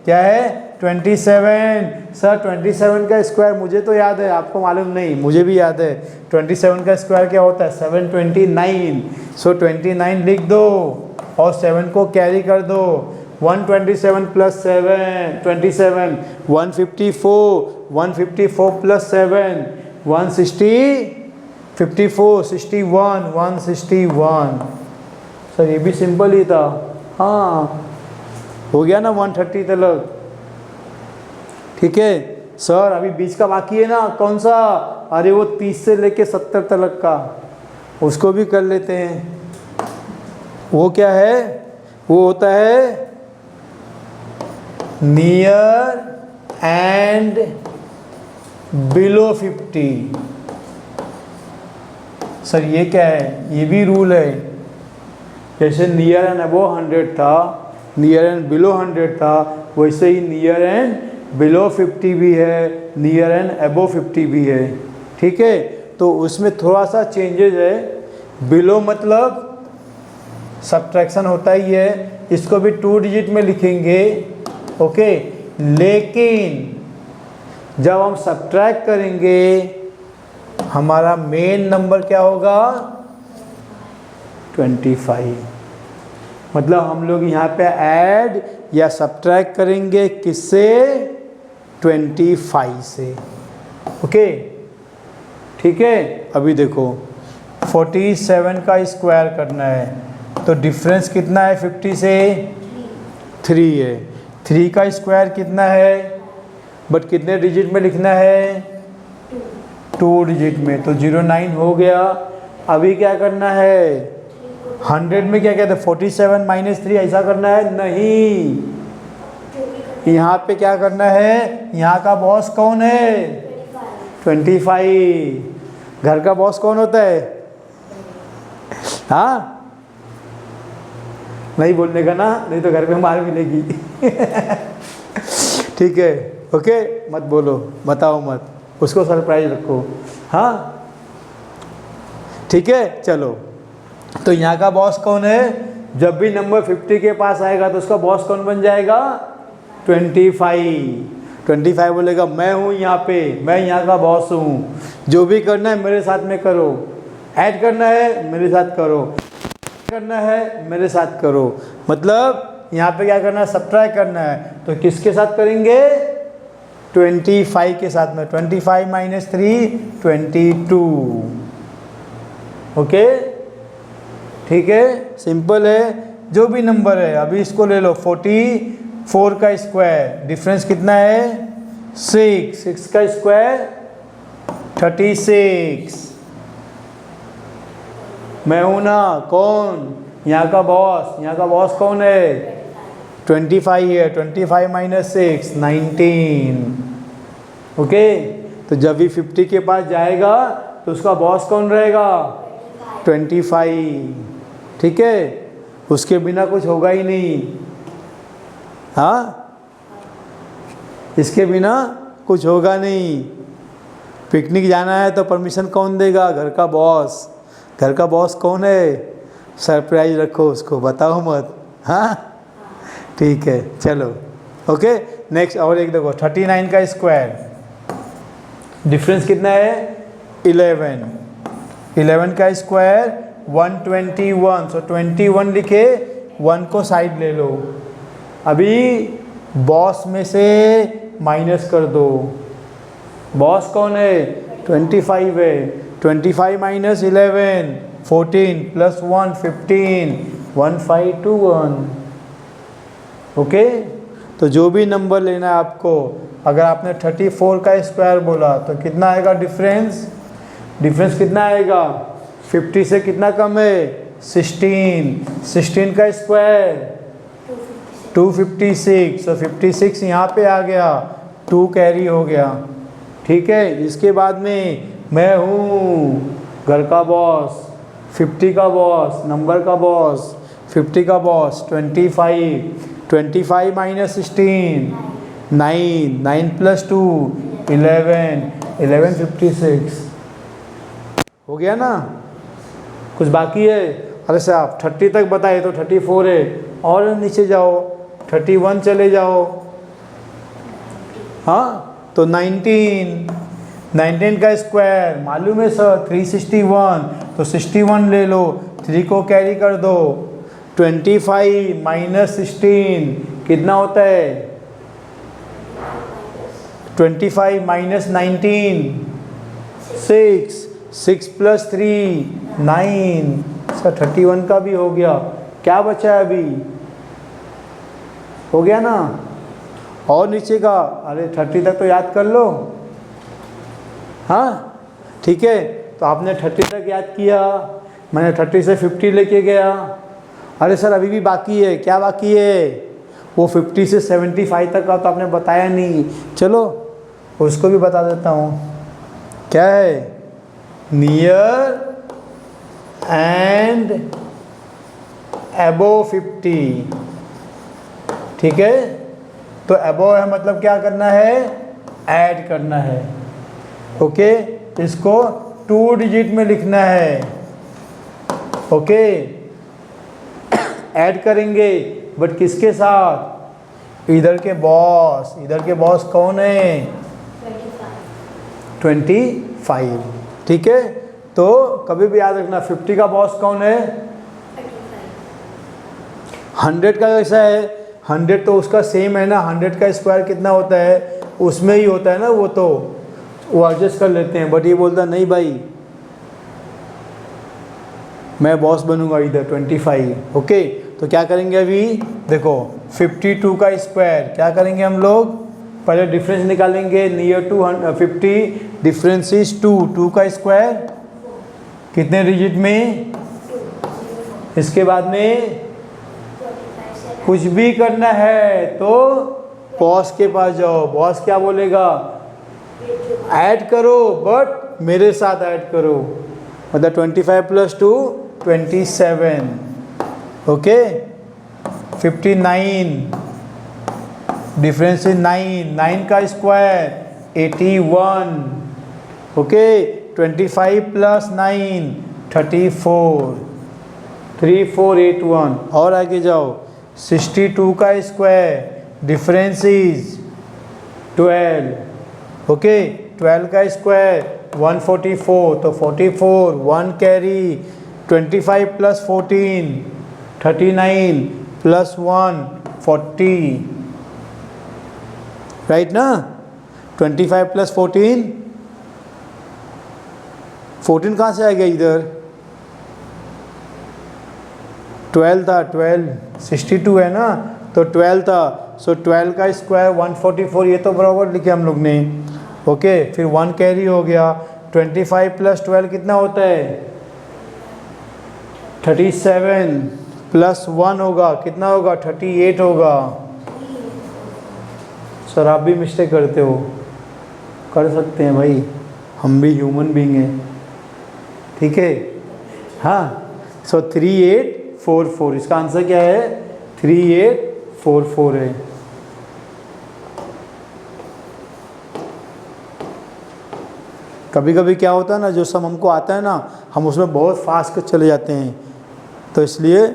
क्या है? 27। सर 27 का स्क्वायर मुझे तो याद है, आपको मालूम नहीं, मुझे भी याद है। 27 का स्क्वायर क्या होता है? 729। सो 29 लिख दो और 7 को कैरी कर दो। 127 प्लस 7 27, 154, 154 प्लस 7 160, 54 61 161। सर ये भी सिंपल ही था। हाँ हो गया ना 130 तक, ठीक है? सर अभी बीच का बाकी है ना, कौन सा? अरे वो 30 से लेके 70 तक का, उसको भी कर लेते हैं। वो क्या है? वो होता है नियर एंड बिलो 50। सर ये क्या है? ये भी रूल है, जैसे नियर एंड अबोव 100 था, नियर एंड बिलो 100 था, वैसे ही नियर एंड बिलो 50 भी है, नियर एंड अबोव 50 भी है, ठीक है? तो उसमें थोड़ा सा चेंजेस है। बिलो मतलब सब्ट्रैक्शन होता ही है, इसको भी 2 डिजिट में लिखेंगे, ओके? लेकिन जब हम सब्ट्रैक्ट करेंगे हमारा मेन नंबर क्या होगा? 25। मतलब हम लोग यहाँ पे ऐड या सब्ट्रैक्ट करेंगे किससे? 25 से, ओके? ठीक है? अभी देखो 47 का स्क्वायर करना है, तो डिफरेंस कितना है 50 से? 3 है। 3 का स्क्वायर कितना है? बट कितने डिजिट में लिखना है? 2 डिजिट में, तो 09 हो गया। अभी क्या करना है? 100 में क्या कहते हैं? 47 माइनस 3 ऐसा करना है? नहीं, यहाँ पे क्या करना है? यहाँ का बॉस कौन है? 25। घर का बॉस कौन होता है? हाँ नहीं बोलने का ना, नहीं तो घर पे मार मिलेगी। ठीक है, ओके? मत बोलो, बताओ मत, उसको सरप्राइज रखो। हाँ ठीक है, चलो। तो यहाँ का बॉस कौन है? जब भी नंबर 50 के पास आएगा तो उसका बॉस कौन बन जाएगा? 25। 25 बोलेगा मैं हूँ यहाँ पे, मैं यहाँ का बॉस हूँ, जो भी करना है मेरे साथ में करो, ऐड करना है मेरे साथ करो, करना है मेरे साथ करो। मतलब यहाँ पे क्या करना है? सब्ट्रैक्ट करना है, तो किसके साथ करेंगे? 25 के साथ में। 25 माइनस 3 22, ओके? ठीक है, सिंपल है। जो भी नंबर है, अभी इसको ले लो 44 का स्क्वायर, डिफरेंस कितना है? 6। 6 का स्क्वायर 36। मैं हूं ना, कौन? यहाँ का बॉस। यहाँ का बॉस कौन है? 25 है। 25 माइनस 6 19, ओके? तो जब भी 50 के पास जाएगा तो उसका बॉस कौन रहेगा? 25, ठीक है? उसके बिना कुछ होगा ही नहीं। हाँ, इसके बिना कुछ होगा नहीं। पिकनिक जाना है तो परमिशन कौन देगा? घर का बॉस। घर का बॉस कौन है? सरप्राइज रखो उसको, बताओ मत। हाँ ठीक है, चलो, ओके? नेक्स्ट और एक देखो 39 का स्क्वायर, डिफरेंस कितना है? 11। 11 का स्क्वायर 121, सो 21 लिखे, 1 को साइड ले लो। अभी बॉस में से माइनस कर दो। बॉस कौन है? 25 है। 25 माइनस 11 14 प्लस 1 15 1521, ओके? तो जो भी नंबर लेना है आपको, अगर आपने 34 का स्क्वायर बोला तो कितना आएगा डिफरेंस? डिफरेंस कितना आएगा? 50 से कितना कम है? 16। 16 का स्क्वायर 256, तो 56 यहाँ पे आ गया, 2 कैरी हो गया, ठीक है? इसके बाद में मैं हूँ घर का बॉस, 50 का बॉस, नंबर का बॉस, 50 का बॉस 25। 25 माइनस 16 9, 9 प्लस 2 11, 11 56, हो गया ना, कुछ बाकी है? अरे साहब 30 तक बताए तो 34 है, और नीचे जाओ 31 चले जाओ, हाँ तो 19 का स्क्वायर मालूम है सर 361, तो 61 ले लो, 3 को कैरी कर दो, 25 माइनस 16 कितना होता है? 25 माइनस 19 6 प्लस 3 9। सर 31 का भी हो गया, क्या बचा है अभी? हो गया ना, और नीचे का अरे 30 तक तो याद कर लो, हाँ ठीक है। तो आपने 30 तक याद किया, मैंने 30 से 50 लेके गया। अरे सर अभी भी बाकी है, क्या बाकी है? वो 50 से 75 तक का तो आपने बताया नहीं, चलो उसको भी बता देता हूँ। क्या है? नियर एंड अबोव 50, ठीक है। तो अबोव है मतलब क्या करना है? ऐड करना है, ओके। इसको 2 डिजिट में लिखना है, ओके। ऐड करेंगे बट किसके साथ? इधर के बॉस, इधर के बॉस कौन है? 25, ठीक है। तो कभी भी याद रखना 50 का बॉस कौन है? 100 का कैसा है? 100 तो उसका सेम है ना, 100 का स्क्वायर कितना होता है? उसमें ही होता है ना, वो तो वो एडजस्ट कर लेते हैं। बट ये बोलता नहीं भाई मैं बॉस बनूंगा इधर 25, ओके। तो क्या करेंगे अभी? देखो 52 का स्क्वायर क्या करेंगे हम लोग? पहले डिफरेंस निकालेंगे, नियर टू 50 डिफरेंस इज 2 का स्क्वायर कितने डिजिट में? इसके बाद में कुछ भी करना है तो बॉस के पास जाओ, बॉस क्या बोलेगा? ऐड करो बट मेरे साथ ऐड करो, मतलब 25 प्लस 2 27, ओके। 59 डिफरेंस इज 9 का स्क्वायर 81, ओके। 25 प्लस 9 34 3481। और आगे जाओ 62 का स्क्वायर डिफरेंस इज 12, ओके। 12 का स्क्वायर 144, तो 44 1 कैरी, 25 प्लस 14 39 प्लस 1 40, राइट ना। 25 प्लस 14 कहाँ से आ गया इधर? 12 था, 12 62 है ना, तो 12 था, सो 12 का स्क्वायर 144, ये तो बराबर लिखे हम लोग ने, ओके। फिर 1 कैरी हो गया, 25 प्लस 12 कितना होता है? 37 प्लस 1 होगा कितना होगा? 38 होगा। सर आप भी मिस्टेक करते हो, कर सकते हैं भाई, हम भी ह्यूमन बीइंग हैं, ठीक है। हाँ, सो 3844, इसका आंसर क्या है? 3844 है। कभी कभी क्या होता है ना, जो सम हमको आता है ना, हम उसमें बहुत फास्ट चले जाते हैं, तो इसलिए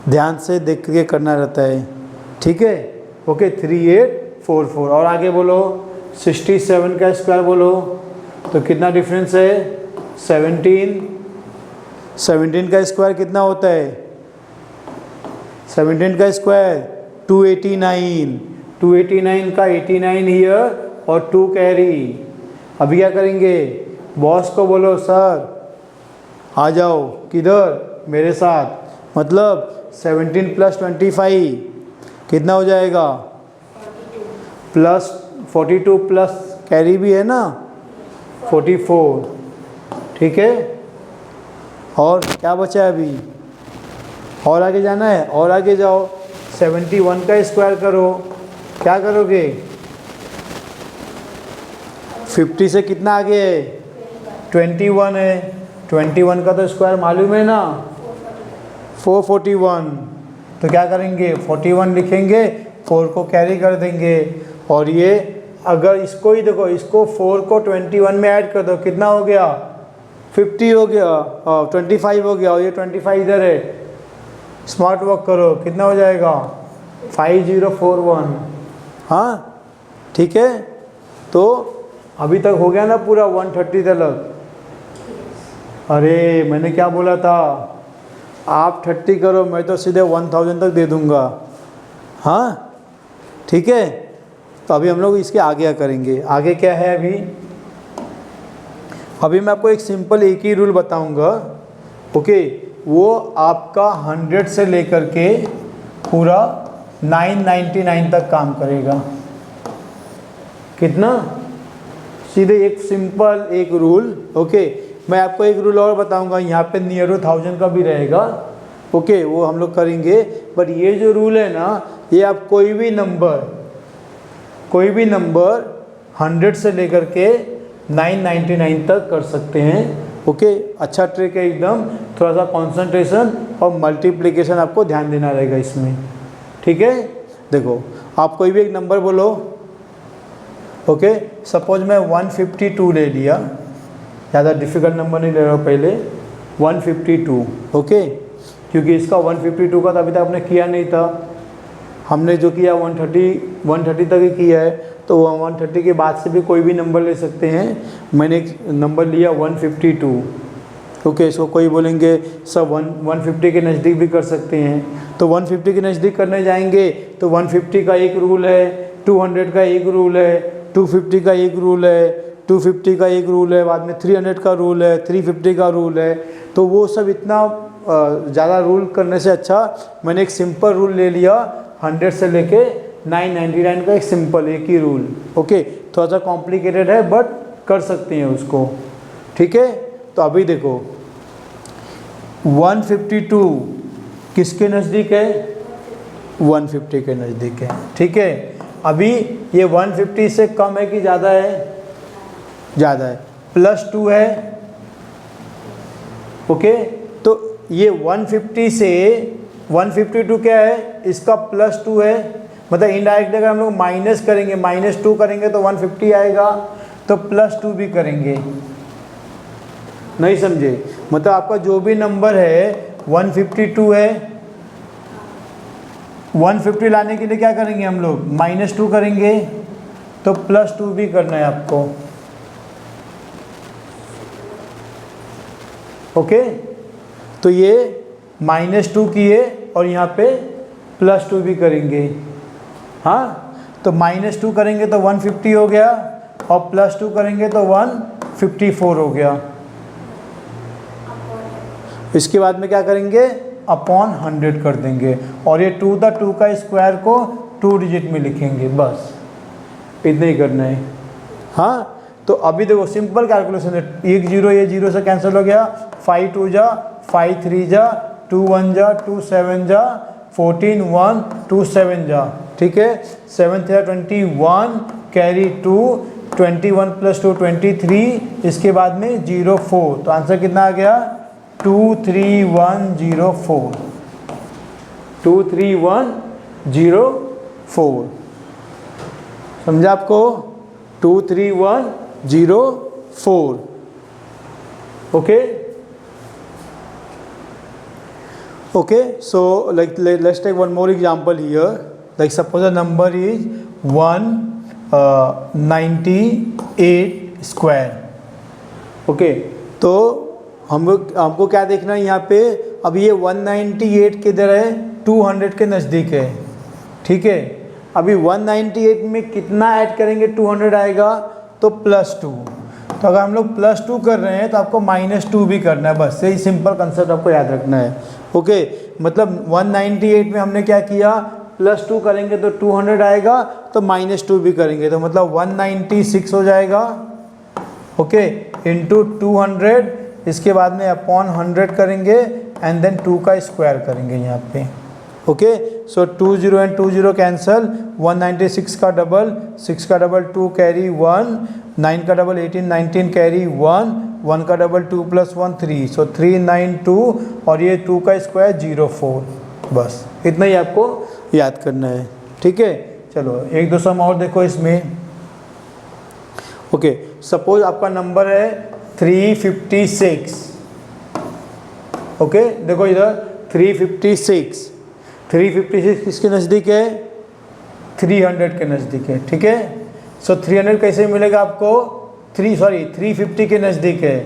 ध्यान से देख के करना रहता है, ठीक है, ओके। 3844। और आगे बोलो 67 का स्क्वायर बोलो, तो कितना डिफरेंस है? 17 का स्क्वायर कितना होता है? 17 का स्क्वायर 289 का 89 हियर और 2 कैरी। अभी क्या करेंगे? बॉस को बोलो सर आ जाओ, किधर? मेरे साथ, मतलब 17 प्लस 25 कितना हो जाएगा? प्लस 42 प्लस कैरी भी है ना 44, ठीक है। और क्या बचा है अभी? और आगे जाना है, और आगे जाओ 71 का स्क्वायर करो, क्या करोगे? 50 से कितना आगे है? 21 है, 21 का तो स्क्वायर मालूम है ना 441, तो क्या करेंगे? 41 लिखेंगे, 4 को कैरी कर देंगे, और ये अगर इसको ही देखो, इसको 4 को 21 में ऐड कर दो, कितना हो गया? 50 हो गया, 25 हो गया, और ये 25 इधर है। स्मार्ट वर्क करो, कितना हो जाएगा 5041। हाँ ठीक है, तो अभी तक हो गया ना पूरा 130 तक। अरे मैंने क्या बोला था, आप 30 करो, मैं तो सीधे 1000 तक दे दूंगा। हाँ ठीक है, तो अभी हम लोग इसके आगे करेंगे। आगे क्या है अभी मैं आपको एक सिंपल एक ही रूल बताऊंगा। ओके, वो आपका 100 से लेकर के पूरा 999 तक काम करेगा। कितना, सीधे एक सिंपल एक रूल। ओके, मैं आपको एक रूल और बताऊंगा, यहाँ पे नियर 1000 का भी रहेगा। ओके, वो हम लोग करेंगे। बट ये जो रूल है ना, ये आप कोई भी नंबर 100 से लेकर के 999 तक कर सकते हैं। ओके, अच्छा ट्रिक है एकदम। थोड़ा सा कंसंट्रेशन और मल्टीप्लिकेशन आपको ध्यान देना रहेगा इसमें। ठीक है, देखो आप कोई भी एक नंबर बोलो। ओके, सपोज मैं 152 ले लिया, ज़्यादा डिफ़िकल्ट नंबर नहीं ले रहा हूँ पहले, 152। ओके, क्योंकि इसका 152 का तो अभी तक आपने किया नहीं था, हमने जो किया 130 तक ही किया है। तो 130 के बाद से भी कोई भी नंबर ले सकते हैं। मैंने एक नंबर लिया 152। ओके, इसको कोई बोलेंगे सब 150 के नज़दीक भी कर सकते हैं। तो 150 के नज़दीक करने जाएंगे तो 150 का एक रूल है, 200 का एक रूल है, 250 का एक रूल है, 250 का एक रूल है, बाद में 300 का रूल है, 350 का रूल है। तो वो सब इतना ज़्यादा रूल करने से अच्छा मैंने एक सिंपल रूल ले लिया, 100 से लेके 999 का एक सिंपल एक ही रूल। ओके, थोड़ा सा कॉम्प्लिकेटेड है बट कर सकते हैं उसको। ठीक है, तो अभी देखो 152 किसके नज़दीक है, 150 के नज़दीक है। ठीक है, अभी ये 150 से कम है कि ज़्यादा है, ज़्यादा है, +2 है। ओके, तो ये 150 से 152 क्या है, इसका +2 है। मतलब इनडायरेक्टली अगर हम लोग माइनस करेंगे, -2 करेंगे तो 150 आएगा, तो +2 भी करेंगे। नहीं समझे, मतलब आपका जो भी नंबर है 152 है, 150 लाने के लिए क्या करेंगे हम लोग, -2 करेंगे, तो +2 भी करना है आपको। ओके, तो ये -2 किए और यहाँ पे +2 भी करेंगे। हाँ, तो -2 करेंगे तो 150 हो गया, और +2 करेंगे तो 154 हो गया। इसके बाद में क्या करेंगे, अपॉन 100 कर देंगे, और ये 2 का स्क्वायर को 2 डिजिट में लिखेंगे, बस इतना ही करना है। हाँ, तो अभी देखो सिंपल कैलकुलेशन है, 1 0 ये 0 से कैंसिल हो गया, 5 2 जा, 5 3 जा, 2 1 जा, 2 7 जा, 14 1 2 7 जा। ठीक है, 7 3 21, कैरी 2, 21 + 2 23, इसके बाद में 0 4, तो आंसर कितना आ गया, 23104। 23104 समझा आपको, 23104। Okay, okay, so let's take one more example here. Like suppose the number is 198 square. Okay, तो हमको क्या देखना है यहाँ पे, अब ये 198 किधर है, 200 के नज़दीक है। ठीक है, अभी 198 में कितना ऐड करेंगे, 200 आएगा, तो +2। तो अगर हम लोग +2 कर रहे हैं तो आपको -2 भी करना है, बस यही सिंपल कंसेप्ट आपको याद रखना है। ओके, मतलब 198 में हमने क्या किया, +2 करेंगे तो 200 आएगा, तो -2 भी करेंगे, तो मतलब 196 हो जाएगा। ओके, इंटू 200, इसके बाद में अपॉन 100 करेंगे, एंड देन 2 का स्क्वायर करेंगे यहाँ पे। ओके, सो 20 एंड 20 कैंसल, 196 का डबल, 6 का डबल 2 कैरी 1, 9 का डबल 18 19 कैरी 1, 1 का डबल 2 + 1 3, सो 392, और ये 2 का स्क्वायर 04। बस इतना ही आपको याद करना है। ठीक है, चलो एक दो सम और देखो इसमें। ओके, सपोज आपका नंबर है 356। ओके, देखो इधर 356 किसके नज़दीक है? 300 के नज़दीक है। ठीक है, सो 300 कैसे मिलेगा आपको? 350 के नज़दीक है।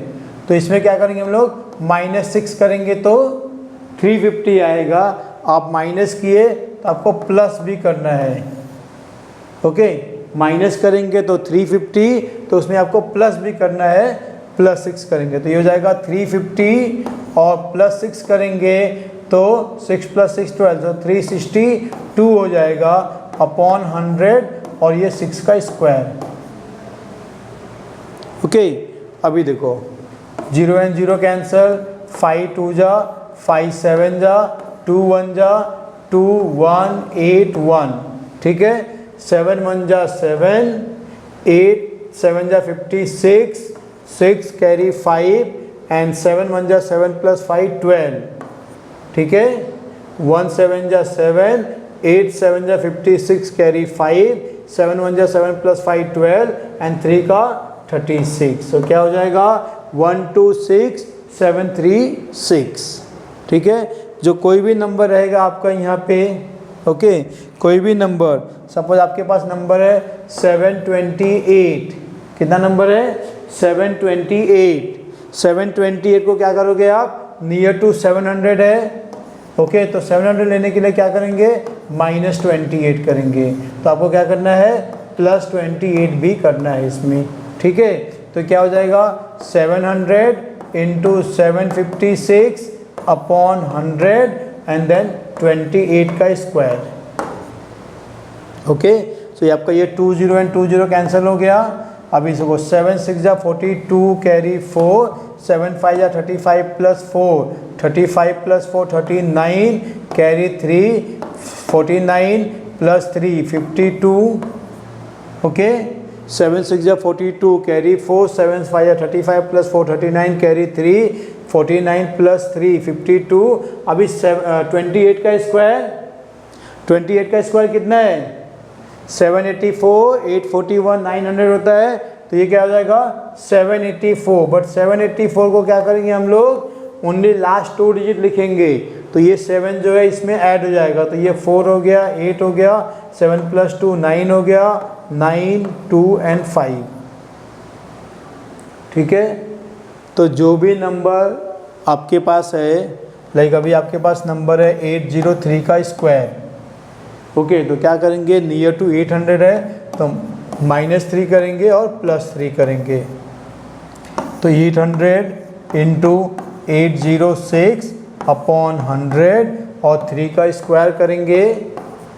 तो इसमें क्या करेंगे हम लोग? -6 करेंगे तो 350 आएगा। आप माइनस किए तो आपको प्लस भी करना है। ओके, माइनस करेंगे तो 350, तो उसमें आपको प्लस भी करना है, +6 करेंगे तो ये हो जाएगा 350 और +6 करेंगे तो 6 + 6 12, तो 362 हो जाएगा अपॉन 100 और ये 6 का स्क्वायर। ओके, अभी देखो 0 and 0 कैंसल, 5 2 जा, 5 7 जा, 2 1 जा, 2 1 8 1। ठीक है, 7 1 जा 7, 8 7 जा 56, 6 कैरी 5 एंड 7 1 जा 7 + 5 12। ठीक है, 1 7 जा 7, 8 7 जा 56 कैरी 5, 7 1 जा 7 + 5 12 एंड 3 का 36। तो क्या हो जाएगा? 126736। ठीक है, जो कोई भी नंबर रहेगा आपका यहाँ पे, ओके, कोई भी नंबर, सपोज आपके पास नंबर है 728। कितना नंबर है? 728। 728 को क्या करोगे आप? नियर टू 700 है। ओके, तो 700 लेने के लिए क्या करेंगे? -28 करेंगे। तो आपको क्या करना है? +28 भी करना है इसमें। ठीक है, तो क्या हो जाएगा? 700 × 756 अपॉन 100 एंड देन 28 का स्क्वायर। ओके, सो ये आपका ये 20 एंड 20 कैंसिल हो गया। अभी इसको 7 6 जा 42 कैरी 4, 7 5 जा 35 + 4, 35 + 4 39 कैरी 3, 49 + 3 52। ओके, 7 6 जा 42 कैरी 4, 7 5 जा 35 + 4 39 कैरी 3, 49 + 3 52। अभी 28 का स्क्वायर, 28 का स्क्वायर कितना है? 784, 841, 900 होता है। तो ये क्या हो जाएगा? 784। बट 784 को क्या करेंगे हम लोग? ओनली लास्ट 2 डिजिट लिखेंगे। तो ये 7 जो है इसमें ऐड हो जाएगा, तो ये 4 हो गया, 8 हो गया, 7 + 2 9 हो गया, 9 2 एंड 5। ठीक है, तो जो भी नंबर आपके पास है, लाइक अभी आपके पास नंबर है 803 का स्क्वायर। ओके, तो क्या करेंगे? नियर टू 800 है तो -3 करेंगे और +3 करेंगे। तो 800 × 806 अपॉन 100 और 3 का स्क्वायर करेंगे।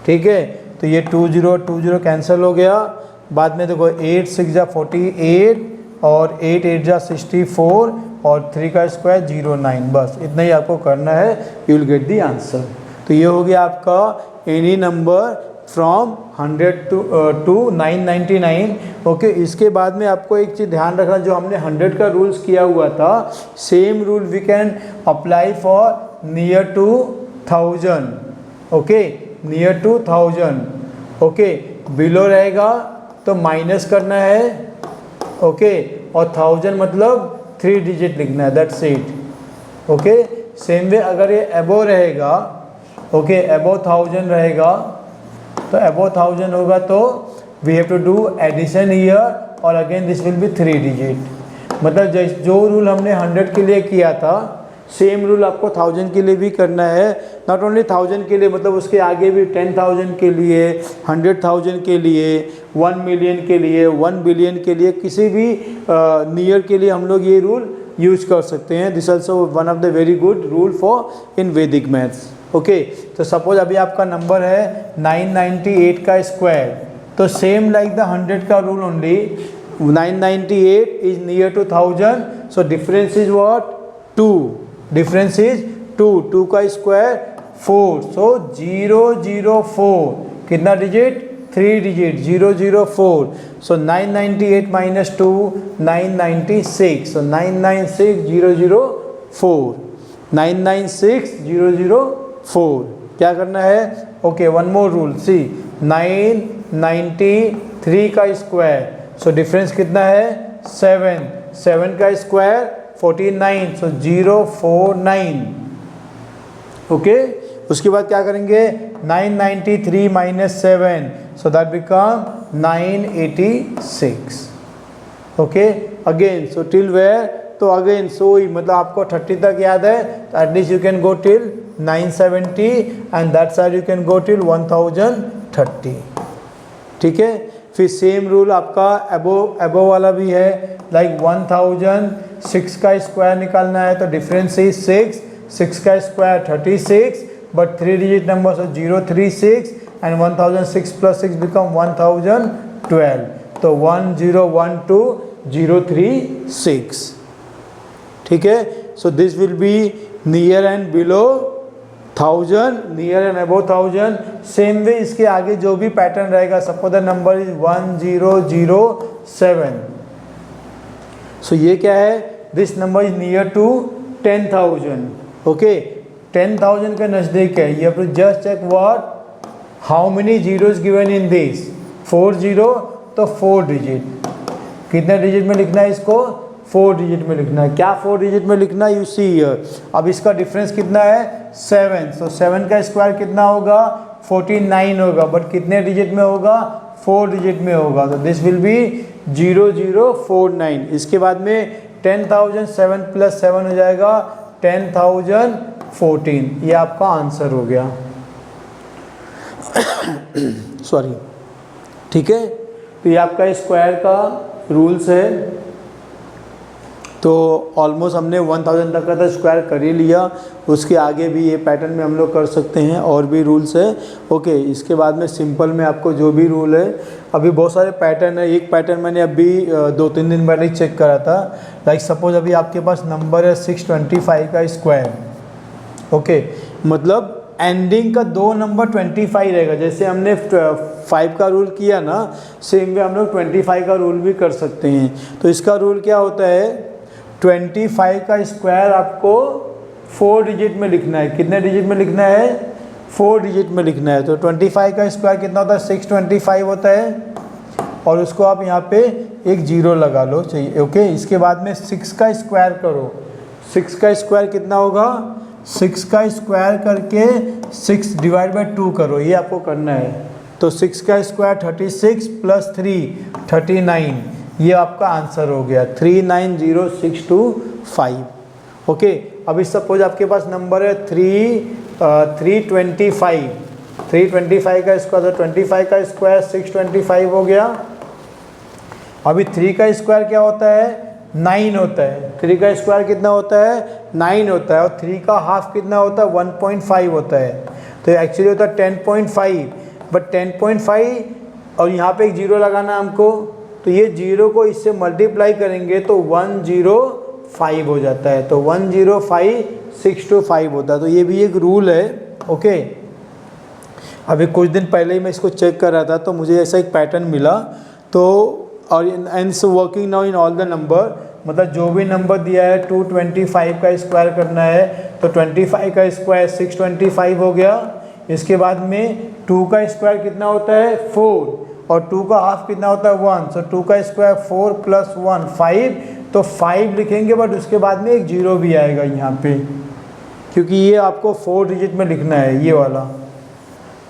ठीक है, तो ये 20 कैंसिल हो गया। बाद में देखो 8 6 जा 48 और 8 8 जा 64 और 3 का स्क्वायर 09। बस इतना ही आपको करना है, you will get the answer. तो ये हो गया आपका any number from 100 to 999। Okay, इसके बाद में आपको एक चीज़ ध्यान रखना, जो हमने 100 का रूल्स किया हुआ था, same rule we can apply for near to 1000। Okay, near to 1000। Okay, below रहेगा तो माइनस करना है। ओके, और 1000 मतलब 3 डिजिट लिखना है, दैट्स इट। ओके, सेम वे अगर ये अबो रहेगा, ओके, अबो 1000 रहेगा, तो अबो 1000 होगा तो we have to do addition here और again this will be 3 digit. मतलब जो रूल हमने 100 के लिए किया था, सेम रूल आपको 1000 के लिए भी करना है। नॉट ओनली 1000 के लिए, मतलब उसके आगे भी 10,000 के लिए, 100,000 के लिए, 1 मिलियन के लिए, 1 बिलियन के लिए, किसी भी नियर के लिए हम लोग ये रूल यूज कर सकते हैं। This also one of the very good rule for in Vedic maths. Okay, तो सपोज अभी आपका नंबर है 998 का स्क्वायर, तो सेम लाइक द 100 का rule only, 998 is near to 1000, so difference is what? 2। Difference is 2 का स्क्वायर 4, सो 004। कितना डिजिट? 3 डिजिट, 004। सो 998 - 2 996, सो 996004, 996004। क्या करना है? ओके, वन मोर रूल, सी 993 का स्क्वायर, सो डिफरेंस कितना है? 7, 7 का स्क्वायर 49, सो 049। ओके, उसके बाद क्या करेंगे 993 minus 7, so that become 986। Okay, again so till where, तो अगेन सो ही मतलब आपको 30 तक याद है, तो at least you can go till 970 and that side you can go till 1030। ठीक है, फिर सेम रूल आपका एबो वाला भी है, लाइक 1006 का स्क्वायर निकालना है तो डिफरेंस इज 6, 6 का square 36, but 3 digit number so 036 and 1006 plus 6 become 1012, तो 1012036। ठीक है, so this will be near and below 1000, near and above 1000। Same way इसके आगे जो भी पैटर्न रहेगा, suppose the number is 1007, so ये क्या है, this number is near to 10,000। Okay, 10,000 के नज़दीक है, you have to just check what how many zeros given in this, 4 zero, तो 4 डिजिट, कितने डिजिट में लिखना है इसको, 4 डिजिट में लिखना है। क्या 4 डिजिट में लिखना है, यू सी हियर। अब इसका डिफरेंस कितना है 7, सो 7 का स्क्वायर कितना होगा 49 होगा, बट कितने डिजिट में होगा 4 डिजिट में होगा, तो दिस विल बी 0049। इसके बाद में 10,007 प्लस 7 हो जाएगा 10,014, ये आपका आंसर हो गया। सॉरी, ठीक है, तो ये आपका स्क्वायर का रूल्स है। तो ऑलमोस्ट हमने 1000 तक का तो स्क्वायर कर ही लिया, उसके आगे भी ये पैटर्न में हम लोग कर सकते हैं, और भी रूल्स है। ओके, इसके बाद में सिंपल में आपको जो भी रूल है, अभी बहुत सारे पैटर्न है, एक पैटर्न मैंने अभी 2-3 दिन पहले चेक करा था, लाइक सपोज अभी आपके पास नंबर है 625 का स्क्वायर। ओके, मतलब एंडिंग का 2 नंबर 25 रहेगा, जैसे हमने 5 का रूल किया ना, सेम वे हम लोग 25 का रूल भी कर सकते हैं। तो इसका रूल क्या होता है, 25 का स्क्वायर आपको 4 डिजिट में लिखना है। कितने डिजिट में लिखना है, 4 डिजिट में लिखना है। तो 25 का स्क्वायर कितना होता है, 625 होता है, और उसको आप यहाँ पे एक जीरो लगा लो चाहिए। ओके, इसके बाद में 6 का स्क्वायर करो, 6 का स्क्वायर कितना होगा, 6 का स्क्वायर करके 6 डिवाइड बाई 2 करो, ये आपको करना है। तो 6 का स्क्वायर 36 प्लस 3 39, ये आपका आंसर हो गया 390625। ओके, अभी सपोज आपके पास नंबर है 325, 325 का स्क्वायर, तो 25 का स्क्वायर 625 हो गया। अभी 3 का स्क्वायर क्या होता है, 9 होता है। 3 का स्क्वायर कितना होता है, 9 होता है, और 3 का हाफ कितना होता है, 1.5 होता है। तो एक्चुअली होता है 10.5, बट 10.5 और यहाँ पे एक जीरो लगाना हमको, तो ये जीरो को इससे मल्टीप्लाई करेंगे तो 105 हो जाता है, तो 105625 होता है। तो ये भी एक रूल है। ओके, अभी कुछ दिन पहले ही मैं इसको चेक कर रहा था, तो मुझे ऐसा एक पैटर्न मिला। तो और ends working now in all the number, मतलब जो भी नंबर दिया है 225 का स्क्वायर करना है, तो 25 का स्क्वायर 625 हो गया। इसके बाद में 2 का स्क्वायर कितना होता है 4, और 2 का हाफ कितना होता है 1, सो 2 का स्क्वायर 4 प्लस 1 5, तो 5 लिखेंगे, बट उसके बाद में एक जीरो भी आएगा यहाँ पे, क्योंकि ये आपको 4 डिजिट में लिखना है ये वाला,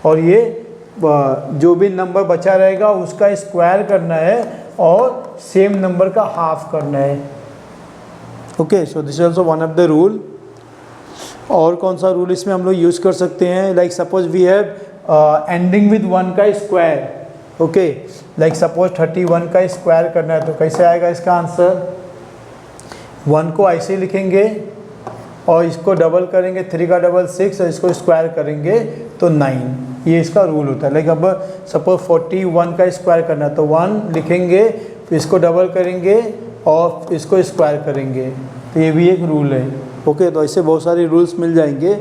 और ये जो भी नंबर बचा रहेगा उसका स्क्वायर करना है और सेम नंबर का हाफ करना है। Okay, so this is also one of the rule. और कौन सा रूल इसमें हम लोग यूज़ कर सकते हैं, like suppose we have ending with 1 का स्क्वायर। ओके, लाइक सपोज 31 का स्क्वायर करना है, तो कैसे आएगा इसका आंसर, 1 को ऐसे लिखेंगे और इसको डबल करेंगे, 3 का डबल 6, और इसको स्क्वायर करेंगे तो 9, ये इसका रूल होता है। लाइक अब सपोज 41 का स्क्वायर करना है, तो 1 लिखेंगे, फिर इसको डबल करेंगे और इसको स्क्वायर करेंगे, तो ये भी एक रूल है। ओके, तो ऐसे बहुत सारे रूल्स मिल जाएंगे,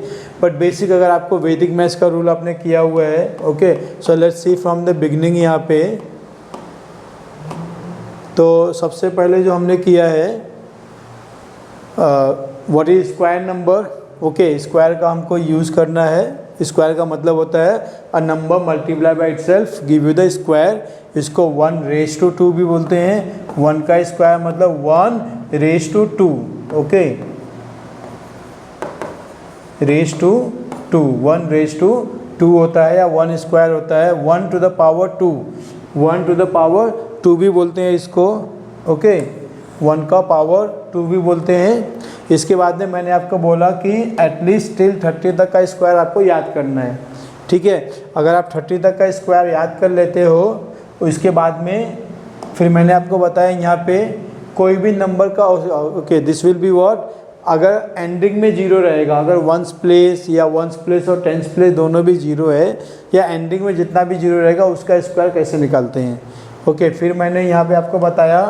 बट बेसिक अगर आपको वैदिक मैथ्स का रूल आपने किया हुआ है। Okay, so let's see from the beginning. यहाँ पे तो सबसे पहले जो हमने किया है what is square number. Okay, square का हमको यूज़ करना है। स्क्वायर का मतलब होता है a number multiply by itself give you the square. इसको 1 raised to 2 भी बोलते हैं। 1 का स्क्वायर मतलब 1 raised to 2, okay, raised to 2, 1 raised to 2 होता है या 1 स्क्वायर होता है। 1 to the power 2, 1 to the power 2 भी बोलते हैं इसको, ओके, 1 का पावर 2 भी बोलते हैं। इसके बाद में मैंने आपको बोला कि एटलीस्ट टिल 30 तक का स्क्वायर आपको याद करना है, ठीक है। अगर आप 30 तक का स्क्वायर याद कर लेते हो तो इसके बाद में फिर मैंने आपको बताया यहाँ पे कोई भी नंबर का, okay, this will be what, अगर एंडिंग में जीरो रहेगा, अगर वंस प्लेस या वंस प्लेस और टेंस प्लेस दोनों भी जीरो है या एंडिंग में जितना भी जीरो रहेगा उसका स्क्वायर कैसे निकालते हैं, ओके। फिर मैंने यहाँ पे आपको बताया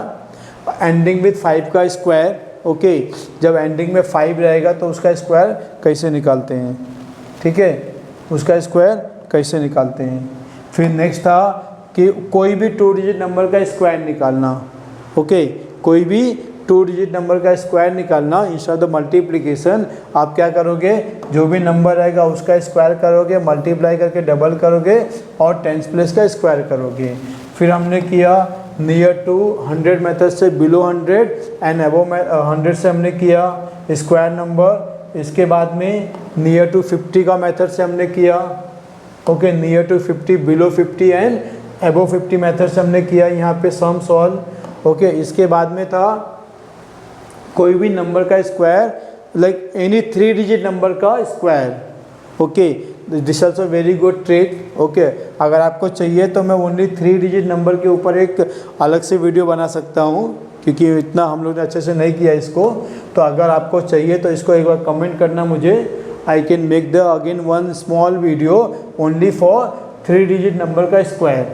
एंडिंग विथ 5 का स्क्वायर, ओके, जब एंडिंग में 5 रहेगा तो उसका स्क्वायर कैसे निकालते हैं, ठीक है, उसका स्क्वायर कैसे निकालते हैं। फिर नेक्स्ट था कि कोई भी 2 डिजिट नंबर का स्क्वायर निकालना, ओके, कोई भी 2 डिजिट नंबर का स्क्वायर निकालना। इंस्टेड ऑफ मल्टीप्लिकेशन आप क्या करोगे, जो भी नंबर रहेगा उसका स्क्वायर करोगे, मल्टीप्लाई करके डबल करोगे और 10 प्लेस का स्क्वायर करोगे। फिर हमने किया नियर टू 100 मेथड से बिलो 100 एंड अबव 100 से हमने किया स्क्वायर नंबर। इसके बाद में नियर टू 50 का मेथड से हमने किया, okay, near to 50, below 50 and above 50 method से हमने किया यहाँ पे सम सॉल्व, ओके। इसके बाद में था कोई भी नंबर का square, like any 3 digit number का square, okay, this also very good trick, okay. अगर आपको चाहिए तो मैं ओनली 3 डिजिट नंबर के ऊपर एक अलग से वीडियो बना सकता हूँ क्योंकि इतना हम लोग ने अच्छे से नहीं किया इसको। तो अगर आपको चाहिए तो इसको एक बार कमेंट करना मुझे, I can make the again one small video only for 3 digit number का square,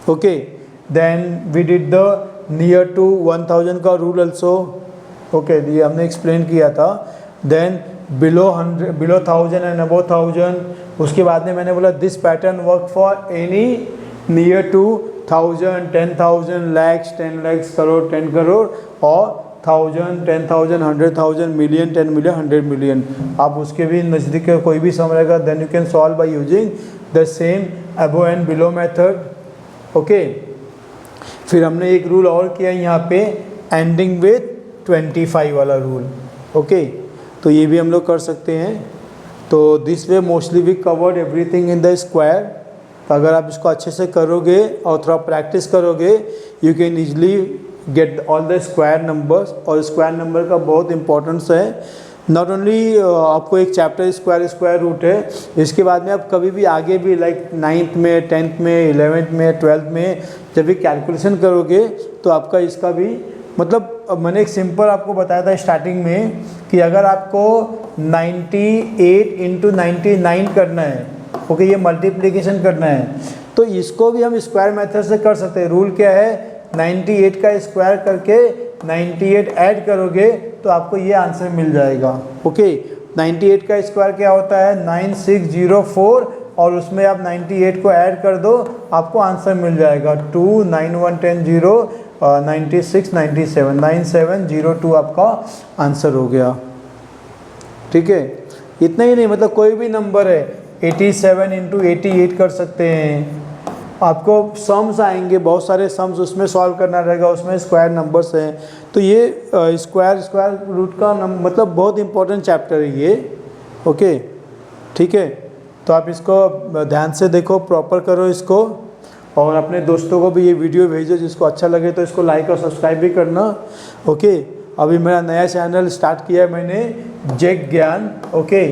okay. Then we did the near to 1000 का रूल अल्सो, ओके, ये हमने एक्सप्लेन किया था। Then below 100, below 1000 and above 1000। उसके बाद में मैंने बोला this pattern work for any near to 1000, 10,000, lakhs, 10 lakhs, crore, 10 crore और 1000, 10,000, 100,000, मिलियन, 10 मिलियन, 100 मिलियन। आप उसके भी नज़दीक का कोई भी सम रहेगा then you can solve by using the same above and below method, okay. फिर हमने एक रूल और किया यहाँ पे एंडिंग विथ 25 वाला रूल, ओके, तो ये भी हम लोग कर सकते हैं। तो this way mostly we covered everything in the square. तो अगर आप इसको अच्छे से करोगे और थोड़ा प्रैक्टिस करोगे you can easily get all the square numbers. और स्क्वायर नंबर का बहुत इंपॉर्टेंस है, नॉट ओनली आपको एक चैप्टर स्क्वायर रूट है, इसके बाद में आप कभी भी आगे भी लाइक 9th में, 10th में, 11th में, 12th में जब भी कैलकुलेशन करोगे तो आपका इसका भी मतलब मैंने एक सिंपल आपको बताया था स्टार्टिंग में कि अगर आपको 98 इंटू 99 करना है, ओके, ये मल्टीप्लिकेशन करना है तो इसको भी हम स्क्वायर मेथड से कर सकते हैं। रूल क्या है, 98 का स्क्वायर करके 98 ऐड करोगे तो आपको ये आंसर मिल जाएगा, ओके। 98 का स्क्वायर क्या होता है 9604 और उसमें आप 98 को ऐड कर दो आपको आंसर मिल जाएगा 2 9 1 10 0 96 97 9702 आपका आंसर हो गया, ठीक है। इतना ही नहीं, मतलब कोई भी नंबर है 87 इंटू 88 कर सकते हैं। आपको सम्स आएंगे, बहुत सारे सम्स उसमें सॉल्व करना रहेगा, उसमें स्क्वायर नंबर्स हैं। तो ये स्क्वायर रूट का मतलब बहुत इंपॉर्टेंट चैप्टर है ये, ओके, ठीक है। तो आप इसको ध्यान से देखो, प्रॉपर करो इसको और अपने दोस्तों को भी ये वीडियो भेजो, जिसको अच्छा लगे तो इसको लाइक और सब्सक्राइब भी करना, ओके। अभी मेरा नया चैनल स्टार्ट किया है मैंने, जेक ज्ञान, ओके,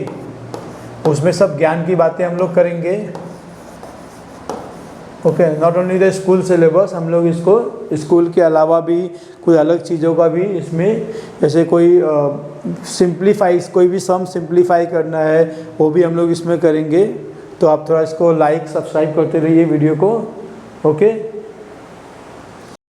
उसमें सब ज्ञान की बातें हम लोग करेंगे, okay. Not only the school syllabus, हम लोग इसको स्कूल के अलावा भी कोई अलग चीज़ों का भी इसमें, जैसे कोई सिंप्लीफाई, कोई भी सम सिंप्लीफाई करना है वो भी हम लोग इसमें करेंगे। तो आप थोड़ा इसको लाइक सब्सक्राइब करते रहिए वीडियो को, ओके।